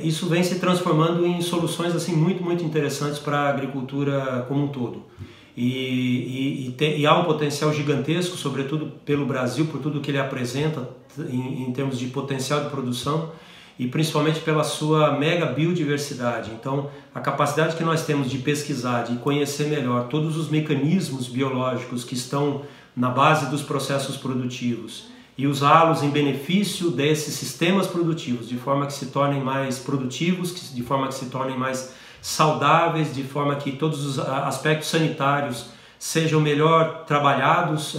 isso vem se transformando em soluções assim, muito interessantes para a agricultura como um todo. E há um potencial gigantesco, sobretudo pelo Brasil, por tudo que ele apresenta em termos de potencial de produção, e principalmente pela sua mega biodiversidade. Então, a capacidade que nós temos de pesquisar, de conhecer melhor todos os mecanismos biológicos que estão na base dos processos produtivos e usá-los em benefício desses sistemas produtivos, de forma que se tornem mais produtivos, de forma que se tornem mais saudáveis, de forma que todos os aspectos sanitários sejam melhor trabalhados,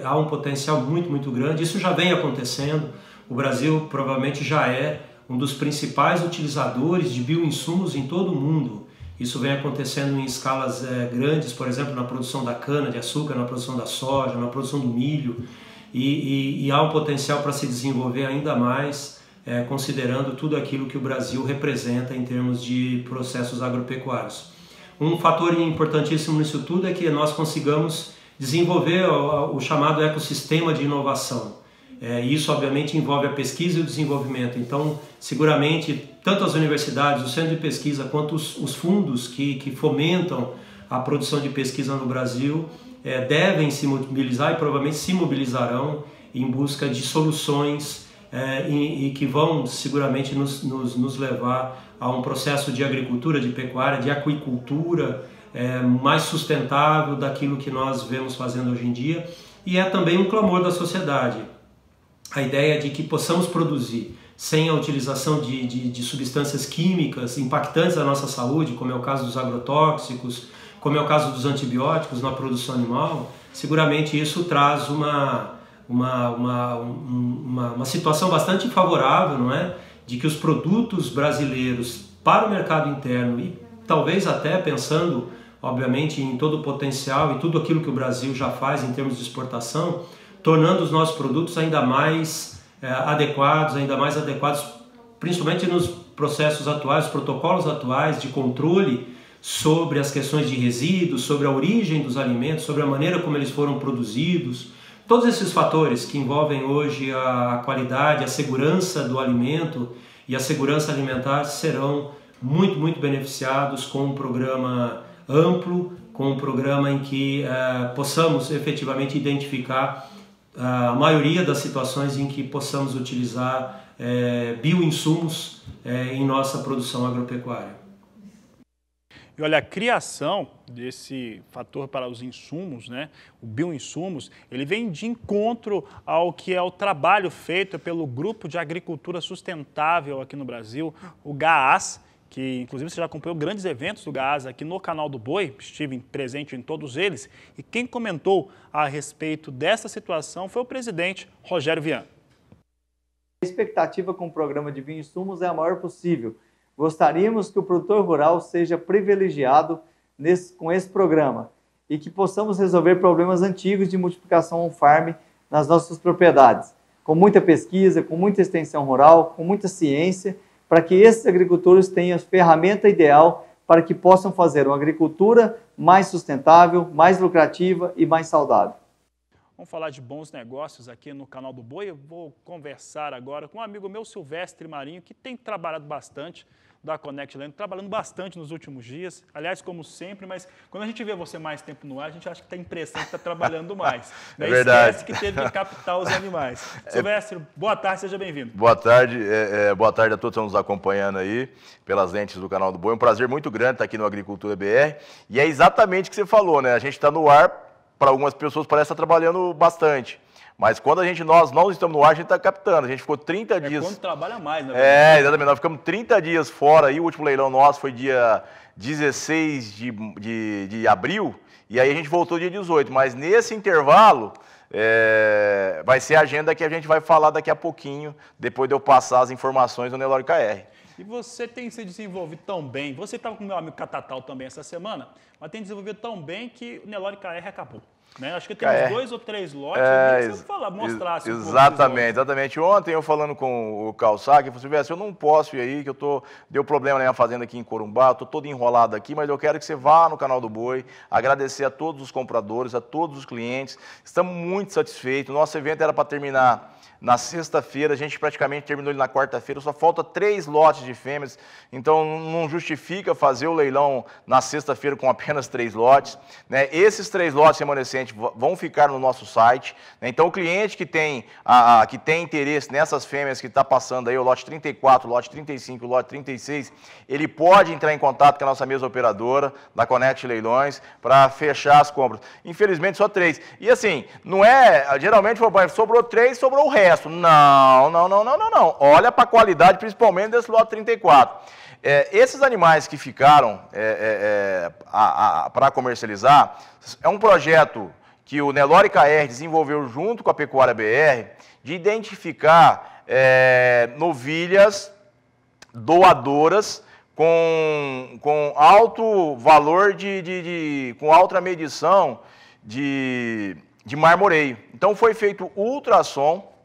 há um potencial muito grande. Isso já vem acontecendo. O Brasil provavelmente já é um dos principais utilizadores de bioinsumos em todo o mundo. Isso vem acontecendo em escalas grandes, por exemplo, na produção da cana-de-açúcar, na produção da soja, na produção do milho, e há um potencial para se desenvolver ainda mais, considerando tudo aquilo que o Brasil representa em termos de processos agropecuários. Um fator importantíssimo nisso tudo é que nós consigamos desenvolver o chamado ecossistema de inovação. Isso, obviamente, envolve a pesquisa e o desenvolvimento. Então, seguramente, tanto as universidades, o centro de pesquisa, quanto os fundos que fomentam a produção de pesquisa no Brasil devem se mobilizar e provavelmente se mobilizarão em busca de soluções e que vão, seguramente, nos levar a um processo de agricultura, de pecuária, de aquicultura mais sustentável daquilo que nós vemos fazendo hoje em dia. E é também um clamor da sociedade. A ideia de que possamos produzir sem a utilização de substâncias químicas impactantes à nossa saúde, como é o caso dos agrotóxicos, como é o caso dos antibióticos na produção animal, seguramente isso traz uma situação bastante favorável, não é? De que os produtos brasileiros para o mercado interno e talvez até pensando, obviamente, em todo o potencial e tudo aquilo que o Brasil já faz em termos de exportação, tornando os nossos produtos ainda mais adequados, principalmente nos processos atuais, os protocolos atuais de controle sobre as questões de resíduos, sobre a origem dos alimentos, sobre a maneira como eles foram produzidos. Todos esses fatores que envolvem hoje a qualidade, a segurança do alimento e a segurança alimentar serão muito beneficiados com um programa amplo, com um programa em que possamos efetivamente identificar a maioria das situações em que possamos utilizar bioinsumos em nossa produção agropecuária. E olha, a criação desse fator para os insumos, né, o bioinsumos, ele vem de encontro ao que é o trabalho feito pelo Grupo de Agricultura Sustentável aqui no Brasil, o GAAS, que inclusive você já acompanhou grandes eventos do GAAS aqui no canal do Boi, estive presente em todos eles, e quem comentou a respeito dessa situação foi o presidente Rogério Vian. A expectativa com o programa de bioinsumos é a maior possível. Gostaríamos que o produtor rural seja privilegiado com esse programa e que possamos resolver problemas antigos de multiplicação on-farm nas nossas propriedades, com muita pesquisa, com muita extensão rural, com muita ciência, para que esses agricultores tenham a ferramenta ideal para que possam fazer uma agricultura mais sustentável, mais lucrativa e mais saudável. Vamos falar de bons negócios aqui no canal do Boi. Eu vou conversar agora com um amigo meu, Silvestre Marinho, que tem trabalhado bastante da Connect Land, trabalhando bastante nos últimos dias. Aliás, como sempre, mas quando a gente vê você mais tempo no ar, a gente acha que tem a impressão que está trabalhando mais. É verdade. Esquece que teve que captar os animais. Silvestre, boa tarde, seja bem-vindo. Boa tarde a todos que estão nos acompanhando aí pelas lentes do canal do Boi. É um prazer muito grande estar aqui no Agricultura BR. E é exatamente o que você falou, né? A gente está no ar, para algumas pessoas parece estar trabalhando bastante. Mas quando nós não estamos no ar, a gente está captando. A gente ficou 30 dias... quando trabalha mais, né? Exatamente. Nós ficamos 30 dias fora aí. O último leilão nosso foi dia 16 de abril. E aí a gente voltou dia 18. Mas nesse intervalo, vai ser a agenda que a gente vai falar daqui a pouquinho, depois de eu passar as informações do Nelore KR. E você tem se desenvolvido tão bem. Você estava com o meu amigo Catatal também essa semana, mas tem desenvolvido tão bem que o Nelore KR acabou. Né? Acho que tem uns 2 ou 3 lotes, você falar, mostrar assim, exatamente. Ontem eu falando com o Calçac, eu falei, Silvestre, eu não posso ir aí, que deu problema na minha fazenda aqui em Corumbá, estou todo enrolado aqui, mas eu quero que você vá no canal do Boi, agradecer a todos os compradores, a todos os clientes, estamos muito satisfeitos, nosso evento era para terminar na sexta-feira, a gente praticamente terminou ele na quarta-feira, só falta 3 lotes de fêmeas, então não justifica fazer o leilão na sexta-feira com apenas 3 lotes. Né? Esses 3 lotes remanescentes vão ficar no nosso site. Né? Então o cliente que tem interesse nessas fêmeas que está passando aí, o lote 34, o lote 35, o lote 36, ele pode entrar em contato com a nossa mesa operadora da Connect Leilões para fechar as compras. Infelizmente só 3. E assim, não é, geralmente sobrou 3, sobrou o resto. Não. Olha para a qualidade, principalmente desse lote 34. Esses animais que ficaram para comercializar, é um projeto que o Nelore KR desenvolveu junto com a Pecuária BR, de identificar novilhas doadoras com alto valor com alta medição de marmoreio. Então foi feito ultrassom,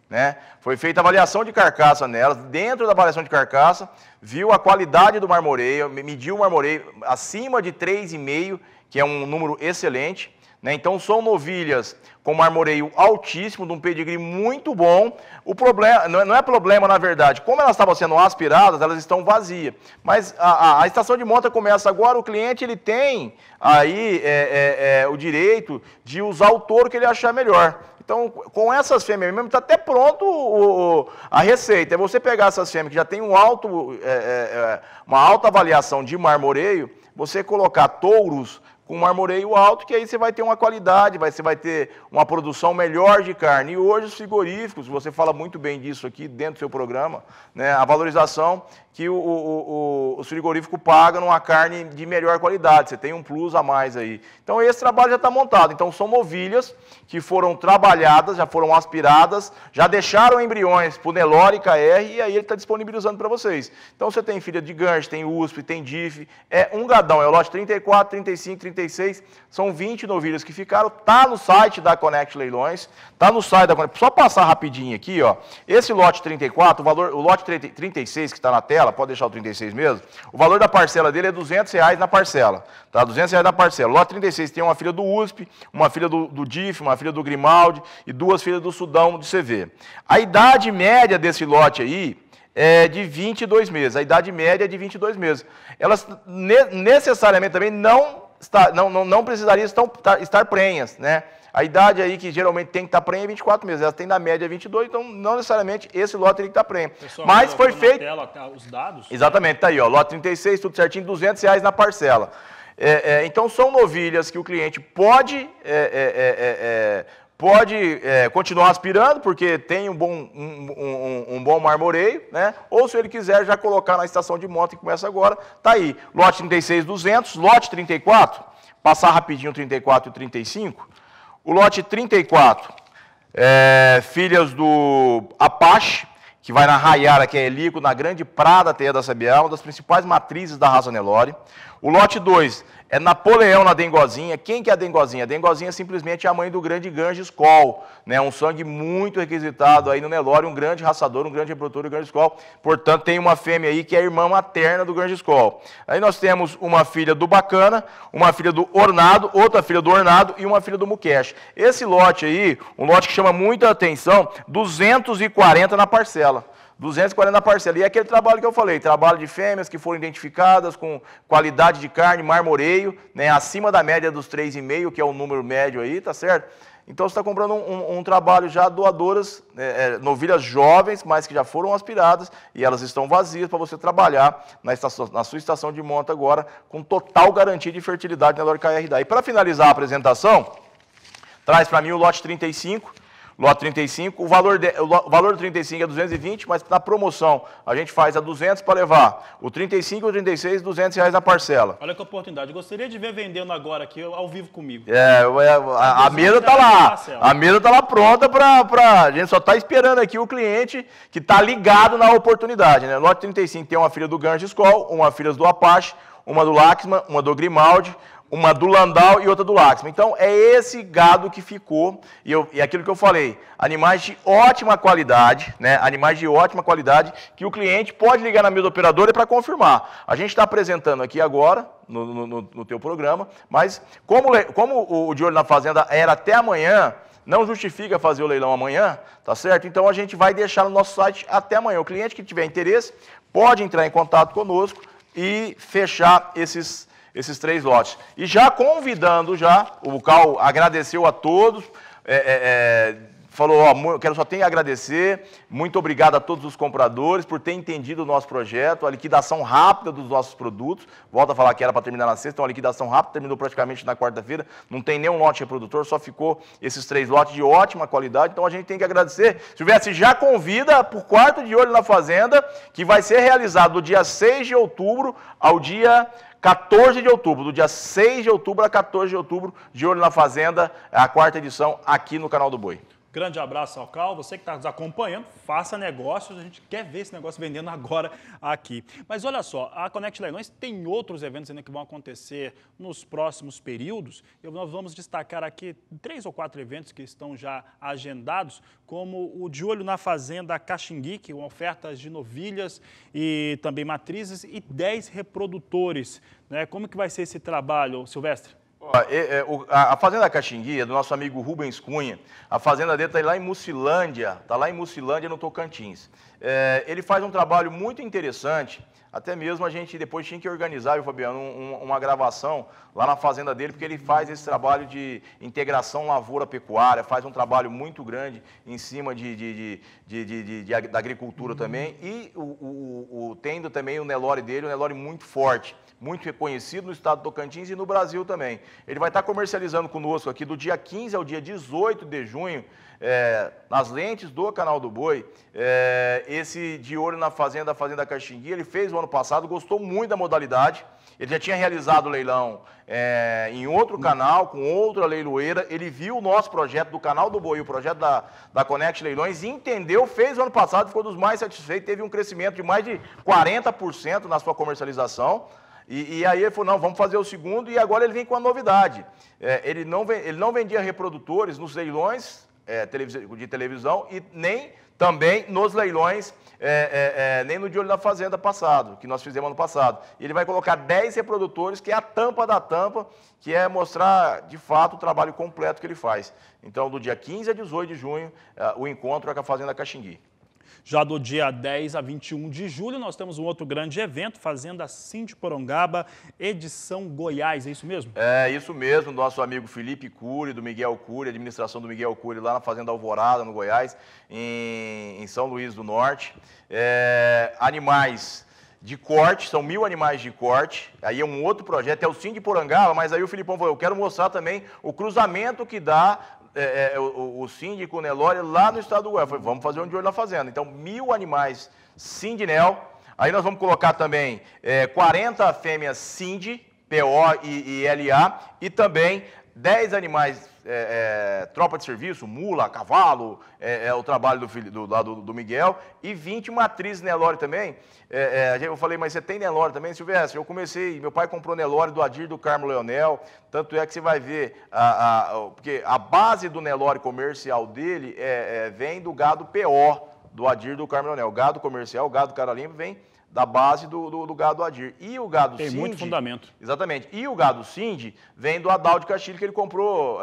né? Foi feita avaliação de carcaça nelas, dentro da avaliação de carcaça, viu a qualidade do marmoreio, mediu o marmoreio acima de 3,5, que é um número excelente. Né? Então são novilhas com marmoreio altíssimo, de um pedigree muito bom. O problema, não é problema na verdade, como elas estavam sendo aspiradas, elas estão vazias. Mas a estação de monta começa agora, o cliente ele tem aí o direito de usar o touro que ele achar melhor. Então, com essas fêmeas mesmo, está até pronto a receita. É você pegar essas fêmeas que já tem uma alta avaliação de marmoreio, você colocar touros com marmoreio alto, que aí você vai ter uma qualidade, você vai ter uma produção melhor de carne. E hoje os frigoríficos, você fala muito bem disso aqui dentro do seu programa, né, a valorização que os frigoríficos pagam uma carne de melhor qualidade, você tem um plus a mais aí. Então esse trabalho já está montado, então são novilhas que foram trabalhadas, já foram aspiradas, já deixaram embriões para o Nelore KR e aí ele está disponibilizando para vocês. Então você tem filha de gancho, tem USP, tem DIF, é um gadão, é o lote 34, 35, 36, são 20 novilhas que ficaram, tá no site da Connect Leilões, tá no site da Connect. Só passar rapidinho aqui, ó, esse lote 34, o lote 36 que está na tela, pode deixar o 36 mesmo, o valor da parcela dele é R$200 na parcela, tá? R$200 na parcela. O lote 36 tem uma filha do USP, uma filha do DIF, uma filha do Grimaldi e 2 filhas do Sudão de CV. A idade média desse lote aí é de 22 meses, a idade média é de 22 meses. Elas necessariamente também não precisariam estar prenhas, né? A idade aí que geralmente tem que estar prenha é 24 meses, elas têm na média 22, então não necessariamente esse lote teria que estar prenha. Pessoal, mas foi feito... Tela, os dados? Exatamente, tá aí, ó, lote 36, tudo certinho, R$200 na parcela. Então são novilhas que o cliente pode continuar aspirando, porque tem um bom marmoreio, né? Ou se ele quiser já colocar na estação de monta, que começa agora, tá aí. Lote 36, 200, lote 34, passar rapidinho o 34 e o 35. O lote 34, filhas do Apache, que vai na Raiara, que é Helico, na Grande Prada Teia da Sabiá, uma das principais matrizes da raça Nelore. O lote 2 é Napoleão na Dengozinha. Quem que é a Dengozinha? A Dengozinha é simplesmente a mãe do grande Ganges Col, né? Um sangue muito requisitado aí no Nelore, um grande raçador, um grande reprodutor do Ganges Col. Portanto, tem uma fêmea aí que é a irmã materna do Ganges Col. Aí nós temos uma filha do Bacana, uma filha do Ornado, outra filha do Ornado e uma filha do Mukesh. Esse lote aí, um lote que chama muita atenção, 240 na parcela. 240 na parcela. E é aquele trabalho que eu falei, trabalho de fêmeas que foram identificadas com qualidade de carne, marmoreio, né, acima da média dos 3,5, que é o número médio aí, tá certo? Então você está comprando um trabalho já doadoras, novilhas jovens, mas que já foram aspiradas, e elas estão vazias para você trabalhar na sua estação de monta agora, com total garantia de fertilidade na Nelore KR. E para finalizar a apresentação, traz para mim o lote 35, lote 35, o valor do 35 é 220, mas na promoção a gente faz a 200 para levar o 35 e o 36, R$200 na parcela. Olha que oportunidade, eu gostaria de ver vendendo agora aqui, ao vivo comigo. A mesa está lá, a mesa está lá pronta a gente só está esperando aqui o cliente que está ligado na oportunidade, né? Lote 35 tem uma filha do Ganges Col, uma filha do Apache, uma do Laxman, uma do Grimaldi, uma do Landau e outra do Laxman. Então, é esse gado que ficou, e aquilo que eu falei, animais de ótima qualidade, né? Animais de ótima qualidade, que o cliente pode ligar na mesa operadora para confirmar. A gente está apresentando aqui agora, no teu programa, mas como o De Olho na Fazenda era até amanhã, não justifica fazer o leilão amanhã, tá certo? Então, a gente vai deixar no nosso site até amanhã. O cliente que tiver interesse pode entrar em contato conosco e fechar esses 3 lotes. E já convidando, o Cal agradeceu a todos, falou, só tenho a agradecer, muito obrigado a todos os compradores por ter entendido o nosso projeto, a liquidação rápida dos nossos produtos, volto a falar que era para terminar na sexta, então a liquidação rápida terminou praticamente na quarta-feira, não tem nenhum lote reprodutor, só ficou esses 3 lotes de ótima qualidade, então a gente tem que agradecer. Silvestre, já convida para o quarto De Olho na Fazenda, que vai ser realizado do dia 6 de outubro ao dia 14 de outubro, do dia 6 de outubro a 14 de outubro, De Olho na Fazenda, a 4ª edição aqui no Canal do Boi. Grande abraço ao Cal, você que está nos acompanhando, faça negócios, a gente quer ver esse negócio vendendo agora aqui. Mas olha só, a Connect Leilões tem outros eventos ainda que vão acontecer nos próximos períodos. Nós vamos destacar aqui 3 ou 4 eventos que estão já agendados, como o De Olho na Fazenda Caxingui, que são ofertas de novilhas e também matrizes e 10 reprodutores, né? Como que vai ser esse trabalho, Silvestre? A Fazenda Caxingui é do nosso amigo Rubens Cunha. A fazenda dele está lá em Mucilândia, no Tocantins. Ele faz um trabalho muito interessante, até mesmo a gente depois tinha que organizar, viu, Fabiano, uma gravação lá na fazenda dele, porque ele faz esse trabalho de integração lavoura-pecuária, faz um trabalho muito grande em cima da agricultura também, e tendo também o Nelore dele, um Nelore muito forte, muito reconhecido no estado do Tocantins e no Brasil também. Ele vai estar comercializando conosco aqui do dia 15 ao dia 18 de junho, nas lentes do Canal do Boi, esse De Olho na Fazenda, a Fazenda Caxingui. Ele fez o ano passado, gostou muito da modalidade, ele já tinha realizado o leilão em outro canal, com outra leiloeira, ele viu o nosso projeto do Canal do Boi, o projeto da Connect Leilões, e entendeu, fez o ano passado, ficou dos mais satisfeitos, teve um crescimento de mais de 40% na sua comercialização. E aí ele falou, não, vamos fazer o segundo, e agora ele vem com uma novidade. Ele não vendia reprodutores nos leilões de televisão e nem também nos leilões, nem no De Olho na Fazenda passado, que nós fizemos ano passado. Ele vai colocar 10 reprodutores, que é a tampa da tampa, que é mostrar, de fato, o trabalho completo que ele faz. Então, do dia 15 a 18 de junho, o encontro é com a Fazenda Caxingui. Já do dia 10 a 21 de julho, nós temos um outro grande evento, Fazenda Sind Porongaba, edição Goiás, é isso mesmo? É isso mesmo, nosso amigo Felipe Cury, do Miguel Cury, administração do Miguel Cury, lá na Fazenda Alvorada, no Goiás, em São Luís do Norte. Animais de corte, são 1000 animais de corte, aí é um outro projeto, é o Sind Porongaba, mas aí o Filipão falou, eu quero mostrar também o cruzamento que dá o síndico Nelore lá no estado do Goiás. Vamos fazer um De Olho na Fazenda. Então, 1000 animais Sindinel. Aí nós vamos colocar também 40 fêmeas Sind, PO e LA, e também 10 animais tropa de serviço, mula, cavalo, o trabalho do Miguel, e 20 matrizes Nelore também. Eu falei, mas você tem Nelore também, Silvestre? Eu comecei, meu pai comprou Nelore do Adir do Carmo Leonel, tanto é que você vai ver, porque a base do Nelore comercial dele vem do gado PO, do Adir do Carmo Leonel. O gado comercial, o gado cara limpo, vem da base do gado Adir. E o gado Tem Sind, muito fundamento. Exatamente. E o gado Sind vem do Adalto Castilho, que ele comprou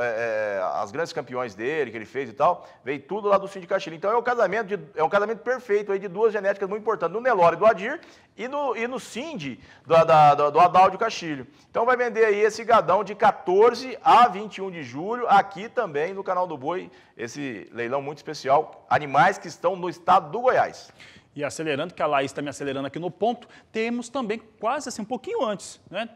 as grandes campeões dele, que ele fez e tal. Veio tudo lá do Sind Castilho. Então é um casamento perfeito aí de duas genéticas muito importantes, no Nelore do Adir e no Sind do Adalto Castilho. Então vai vender aí esse gadão de 14 a 21 de julho, aqui também no Canal do Boi, esse leilão muito especial, animais que estão no estado do Goiás. E acelerando, que a Laís está me acelerando aqui no ponto, temos também quase assim, um pouquinho antes, né?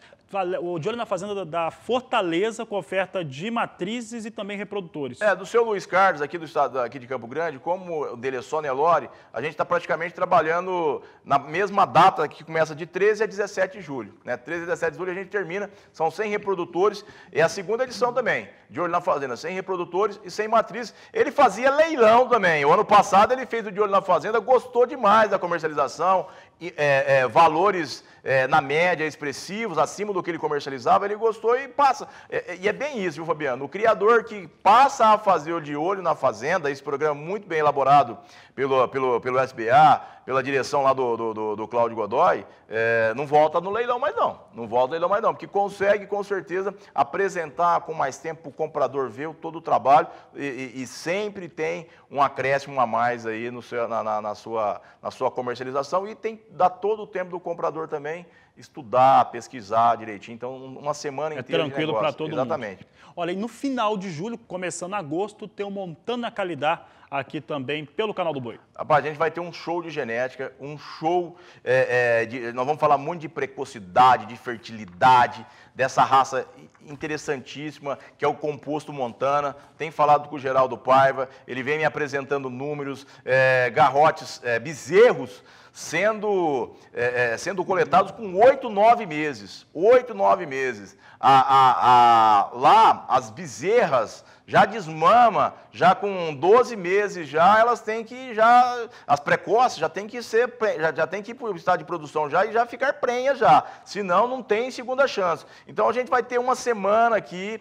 O De Olho na Fazenda da Fortaleza, com oferta de matrizes e também reprodutores. Do seu Luiz Carlos, aqui do estado aqui de Campo Grande, como o dele é só Nelore, a gente está praticamente trabalhando na mesma data, que começa de 13 a 17 de julho. Né? 13 a 17 de julho a gente termina, são 100 reprodutores, é a segunda edição também, De Olho na Fazenda, 100 reprodutores e 100 matrizes. Ele fazia leilão também, o ano passado ele fez o De Olho na Fazenda, gostou demais da comercialização, valores na média expressivos, acima do que ele comercializava, ele gostou e passa. E é bem isso, viu, Fabiano? O criador que passa a fazer o De Olho na Fazenda, esse programa muito bem elaborado pelo SBA, pela direção lá do Cláudio Godoy, não volta no leilão mais não. Não volta no leilão mais não, porque consegue, com certeza, apresentar com mais tempo o comprador ver todo o trabalho e sempre tem um acréscimo a mais aí na sua comercialização e dá todo o tempo do comprador também estudar, pesquisar direitinho. Então, uma semana inteira tranquilo para todo mundo. Exatamente. Olha, e no final de julho, começando agosto, tem o Montana Calidar aqui também pelo Canal do Boi. Rapaz, a gente vai ter um show de genética, um show, nós vamos falar muito de precocidade, de fertilidade, dessa raça interessantíssima, que é o composto Montana. Tem falado com o Geraldo Paiva, ele vem me apresentando números, garrotes, bezerros, sendo coletados com 8, 9 meses. 8, 9 meses. Lá, as bezerras já desmama, já com 12 meses, elas têm que, as precoces já tem que ir para o estado de produção e já ficar prenha já. Senão, não tem segunda chance. Então, a gente vai ter uma semana aqui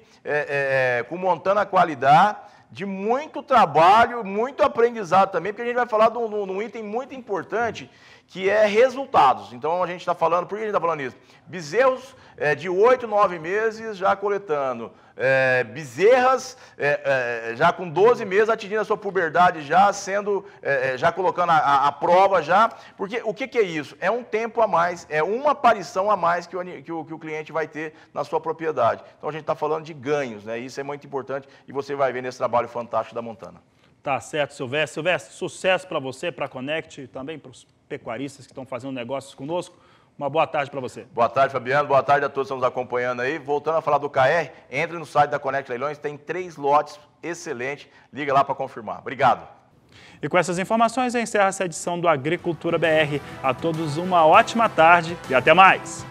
com Montana Qualidade, de muito trabalho, muito aprendizado também, porque a gente vai falar de um item muito importante, que é resultados. Então, a gente está falando, por que a gente está falando isso? Bezerros de 8, 9 meses já coletando, bezerras já com 12 meses atingindo a sua puberdade, já colocando a prova já, porque o que é isso? É um tempo a mais, é uma aparição a mais que o cliente vai ter na sua propriedade. Então, a gente está falando de ganhos, né? Isso é muito importante e você vai ver nesse trabalho fantástico da Montana. Tá certo, Silvestre. Silvestre, sucesso para você, para a Connect e também para os pecuaristas que estão fazendo negócios conosco. Uma boa tarde para você. Boa tarde, Fabiano. Boa tarde a todos que estão nos acompanhando aí. Voltando a falar do KR, entre no site da Connect Leilões, tem 3 lotes excelentes. Liga lá para confirmar. Obrigado. E com essas informações, encerra essa edição do Agricultura BR. A todos uma ótima tarde e até mais.